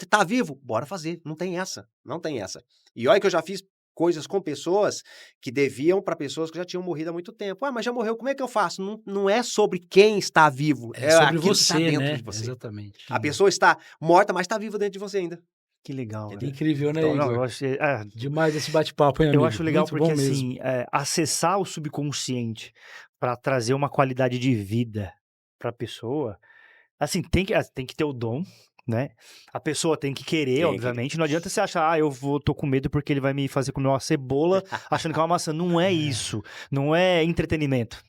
Tá vivo? Bora fazer. Não tem essa. Não tem essa. E olha que eu já fiz coisas com pessoas que deviam para pessoas que já tinham morrido há muito tempo. Ah, mas já morreu, como é que eu faço? Não é sobre quem está vivo, É sobre aquilo que está você, dentro né? de você. Exatamente. A pessoa está morta, mas está viva dentro de você ainda. Que legal, Entendeu? né? Incrível, né, Então, não, Igor? eu achei, Demais esse bate-papo, hein, amigo? eu acho legal Muito porque, bom mesmo. assim, acessar o subconsciente para trazer uma qualidade de vida para a pessoa, assim, tem que ter o dom, né? A pessoa tem que querer, Tem que- obviamente. Não adianta você achar, tô com medo porque ele vai me fazer comer uma cebola achando que é uma maçã. Não é isso. Não é entretenimento.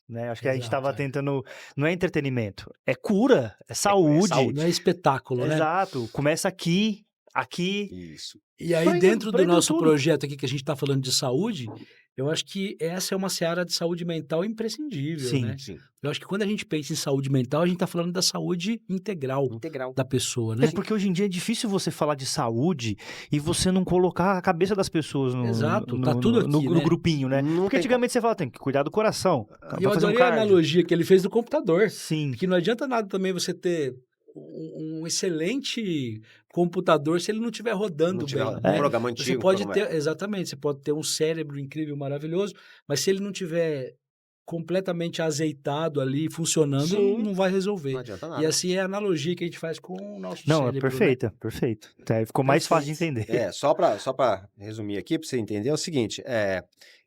Né? Acho que a gente Exato, estava é. tentando. Não é entretenimento, é cura, é saúde. saúde. Não é espetáculo, né? Exato. Começa aqui, aqui. Isso. E aí, Vai indo, dentro do vai indo nosso tudo. projeto aqui, que a gente está falando de saúde, eu acho que essa é uma seara de saúde mental imprescindível, Sim. né? Sim. Eu acho que quando a gente pensa em saúde mental, a gente está falando da saúde integral Integral. da pessoa, É né? porque hoje em dia é difícil você falar de saúde e você não colocar a cabeça das pessoas Exato, tá tudo aqui, no né? grupinho, né? Não Porque tem antigamente você fala, tem que cuidar do coração. E eu Vai fazer um adorei a cardio. analogia que ele fez do computador. Sim. Porque não adianta nada também você ter um excelente computador se ele não estiver rodando Não tiver bem, um né? programa Você antigo. pode programa- ter, exatamente, você pode ter um cérebro incrível, maravilhoso, mas se ele não tiver completamente azeitado ali, funcionando, Sim. não vai Não resolver. adianta E nada. assim é a analogia que a gente faz com o nosso Não, é cérebro, né? perfeita, perfeito. Aí ficou mais fácil de entender. Só para resumir aqui, para você entender, é o seguinte: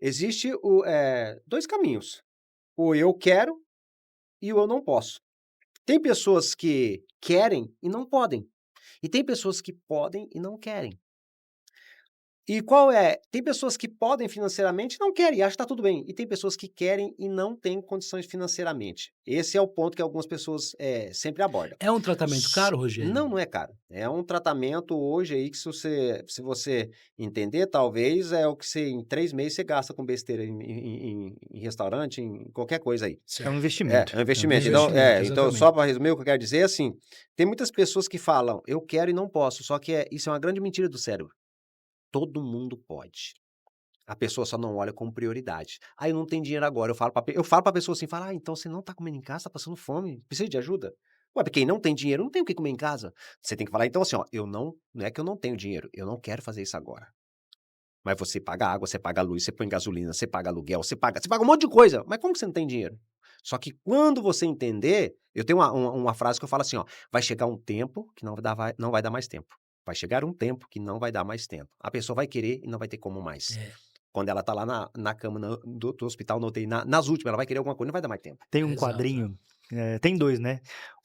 existe 2 caminhos. O eu quero e o eu não posso. Tem pessoas que querem e não podem. E tem pessoas que podem e não querem. E tem pessoas que podem financeiramente e não querem, e acham que está tudo bem. E tem pessoas que querem e não têm condições financeiramente. Esse é o ponto que algumas pessoas sempre abordam. É um tratamento caro, Rogério? Não é caro. É um tratamento hoje aí que se você entender, talvez é o que em 3 meses você gasta com besteira em restaurante, em qualquer coisa aí. É um investimento. É um investimento. investimento, Então, exatamente. só para resumir, o que eu quero dizer é assim: tem muitas pessoas que falam, eu quero e não posso, só que isso é uma grande mentira do cérebro. Todo mundo pode. A pessoa só não olha como prioridade. Ah, eu não tenho dinheiro agora. Eu falo pra pessoa assim, então você não tá comendo em casa, tá passando fome, precisa de ajuda? Ué, porque quem não tem dinheiro não tem o que comer em casa. Você tem que falar, então assim, ó, não é que eu não tenho dinheiro, eu não quero fazer isso agora. Mas você paga água, você paga luz, você põe gasolina, você paga aluguel, você paga um monte de coisa. Mas como que você não tem dinheiro? Só que quando você entender, eu tenho uma frase que eu falo assim, ó, vai chegar um tempo que não vai dar mais tempo. Vai chegar um tempo que não vai dar mais tempo. A pessoa vai querer e não vai ter como mais. É. Quando ela tá lá na cama do hospital, na UTI, nas últimas, ela vai querer alguma coisa, não vai dar mais tempo. Tem um Exato. quadrinho, tem 2, né?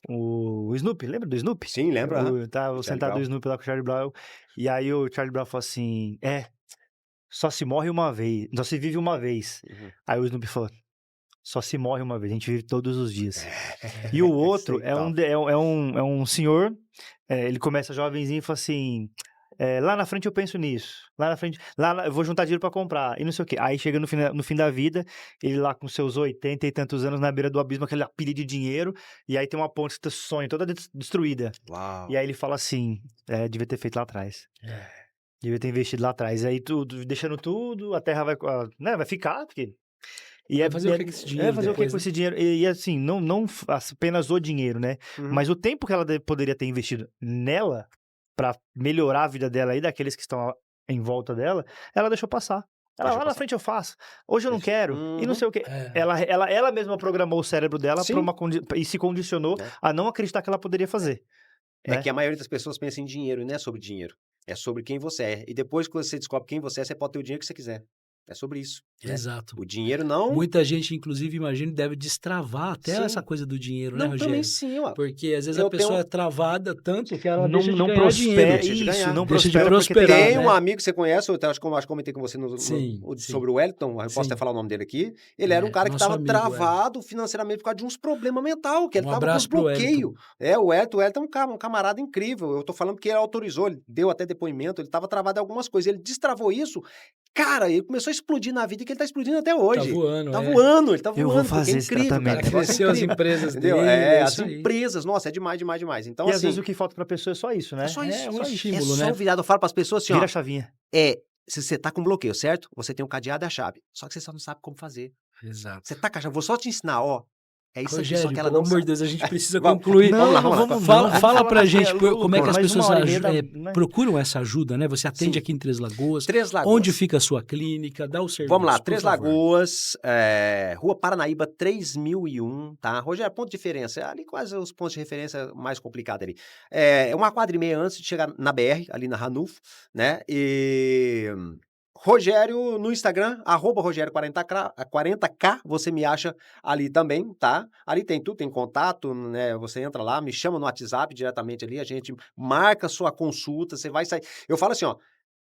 O Snoopy, lembra do Snoopy? Sim, lembro. Tava Charlie sentado o Brown. Snoopy lá com o Charlie Brown, e aí o Charlie Brown falou assim, só se morre uma vez, só se vive uma vez. Uhum. Aí o Snoopy falou, só se morre uma vez, a gente vive todos os dias. E o outro Sei, é um senhor, ele começa jovenzinho e fala assim, lá na frente eu penso nisso, lá na frente, eu vou juntar dinheiro pra comprar, e não sei o quê. Aí chega no fim da vida, ele lá com seus 80 e tantos anos na beira do abismo, aquela pilha de dinheiro, e aí tem uma ponte que sonha toda destruída. Uau. E aí ele fala assim, devia ter feito lá atrás. Devia ter investido lá atrás. Aí tudo, deixando tudo, a terra vai ficar, porque... Vai fazer o que com esse dinheiro fazer o que depois, com né? esse dinheiro? E assim, não apenas o dinheiro, né? Uhum. Mas o tempo que ela poderia ter investido nela, pra melhorar a vida dela e daqueles que estão em volta dela, ela deixou passar. Ela, Deixou lá na passar. frente eu faço. Hoje eu não quero. E não sei o quê. É. Ela mesma programou o cérebro dela Sim. e se condicionou É. a não acreditar que ela poderia fazer. É né? que a maioria das pessoas pensa em dinheiro, e não é sobre dinheiro. É sobre quem você é. E depois que você descobre quem você é, você pode ter o dinheiro que você quiser. É sobre isso. né? Exato. O dinheiro não... Muita gente, inclusive, imagino, deve destravar até Sim. essa coisa do dinheiro, né, Não, Rogério? também sim, ó. Porque às vezes Eu a pessoa tenho- é travada tanto que ela Não deixa de ganhar prospera. dinheiro. Deixa de Isso, ganhar. não Deixa de prospera. porque prosperar, Tem né? um amigo que você conhece, eu acho que eu comentei com você Sim, sim. sobre o Wellington, eu posso Sim. até falar o nome dele aqui. Ele era um cara que nosso estava amigo, travado financeiramente por causa de uns problemas mentais, que ele Um estava com abraço pro bloqueio. O Wellington é um camarada incrível. Eu tô falando que ele autorizou, ele deu até depoimento, ele estava travado em algumas coisas. Ele destravou isso, cara, ele começou a explodir na vida, que ele tá explodindo até hoje. Tá voando, Tá é. voando, ele tá voando. Eu vou porque fazer é esse incrível, tratamento. cara. O negócio é Cresceu as incrível, empresas entendeu? dele, As isso aí. empresas, nossa, é demais. Então, E assim, às vezes o que falta pra pessoa é só isso, né? é só isso. É um só isso. estímulo, é só né? virado. Eu falo pras pessoas assim, Vira ó. a chavinha. Se você tá com bloqueio, certo? Você tem o cadeado e a chave. Só que você só não sabe como fazer. Exato. Você tá com a chave, vou só te ensinar, ó. É isso aqui, só Rogério, que ela pelo não amor de sabe. Deus, a gente precisa Vamos- concluir. vamos lá, Fala falar pra assim, gente como é que as mais pessoas uma hora e meia né? procuram essa ajuda, né? Você atende Sim. aqui em Três Lagoas. Três Lagoas. Onde fica a sua clínica? Dá o serviço. Vamos lá, por Três favor. Lagoas, Rua Paranaíba 3001, tá? Rogério, ponto de diferença, ali quase os pontos de referência mais complicados ali. É uma quadra e meia antes de chegar na BR, ali na Ranulfo, né? E... Rogério no Instagram, @Rogério40K, você me acha ali também, tá? Ali tem tudo, tem contato, né? Você entra lá, me chama no WhatsApp diretamente ali, a gente marca sua consulta, você vai sair. Eu falo assim, ó,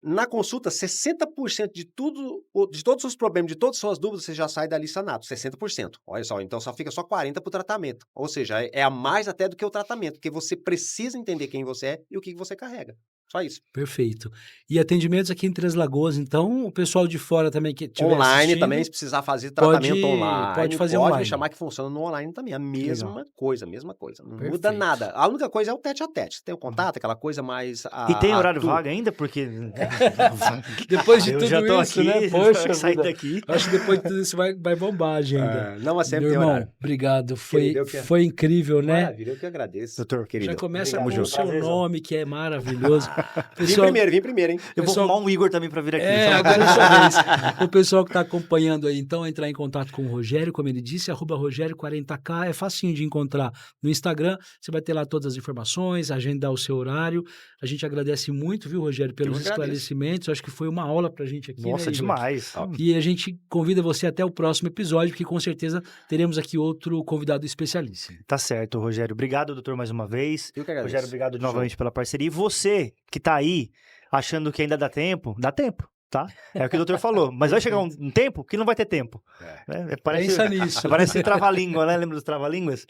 na consulta, 60% de tudo, de todos os problemas, de todas as suas dúvidas, você já sai dali sanado, 60%. Olha só, então só fica só 40% para o tratamento. Ou seja, é a mais até do que o tratamento, porque você precisa entender quem você é e o que você carrega. Só isso. Perfeito. E atendimentos aqui em Três Lagoas, então, o pessoal de fora também que tiver Online assistindo, também, se precisar fazer tratamento online. pode fazer Pode online. me chamar que funciona no online também. A mesma coisa. Não muda Perfeito. nada. A única coisa é o tete-a-tete. Você tem o contato, aquela coisa mais... E tem horário tudo. vaga ainda? Porque... Depois de eu tudo já tô isso, aqui, né? Poxa sair vida. daqui. Acho que depois de tudo isso vai bombar a agenda. Não, mas sempre Meu tem irmão, horário. obrigado. Querido, eu que- Foi incrível, né? Maravilha, eu que agradeço. Doutor, querido. Já começa Obrigado. com o seu nome, que é maravilhoso. Vim primeiro, hein? Eu vou Pessoal- arrumar um Igor também pra vir aqui. Agora é sua vez. O pessoal que está acompanhando aí, então, entrar em contato com o Rogério, como ele disse, @Rogério40K, é facinho de encontrar no Instagram, você vai ter lá todas as informações, agendar o seu horário. A gente agradece muito, viu, Rogério, pelos Eu agradeço. esclarecimentos, acho que foi uma aula pra gente aqui, Nossa, né, Igor? demais. E a gente convida você até o próximo episódio, porque com certeza teremos aqui outro convidado especialíssimo. Tá certo, Rogério. Obrigado, doutor, mais uma vez. Eu que agradeço. Rogério, obrigado Show. novamente pela parceria. E você que tá aí achando que ainda dá tempo, tá? É o que o doutor falou. Mas vai chegar um tempo que não vai ter tempo. Pensa nisso. Parece trava-língua, né? Lembra dos trava-línguas?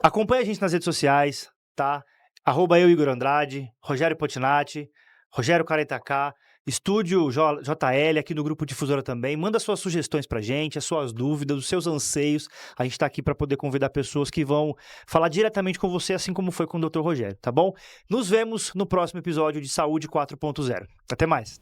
Acompanhe a gente nas redes sociais, tá? @eu, Igor Andrade, Rogério Potinati, Rogério 40K, Estúdio JL, aqui no Grupo Difusora também. Manda suas sugestões pra gente, as suas dúvidas, os seus anseios. A gente tá aqui para poder convidar pessoas que vão falar diretamente com você, assim como foi com o Dr. Rogério, tá bom? Nos vemos no próximo episódio de Saúde 4.0. Até mais.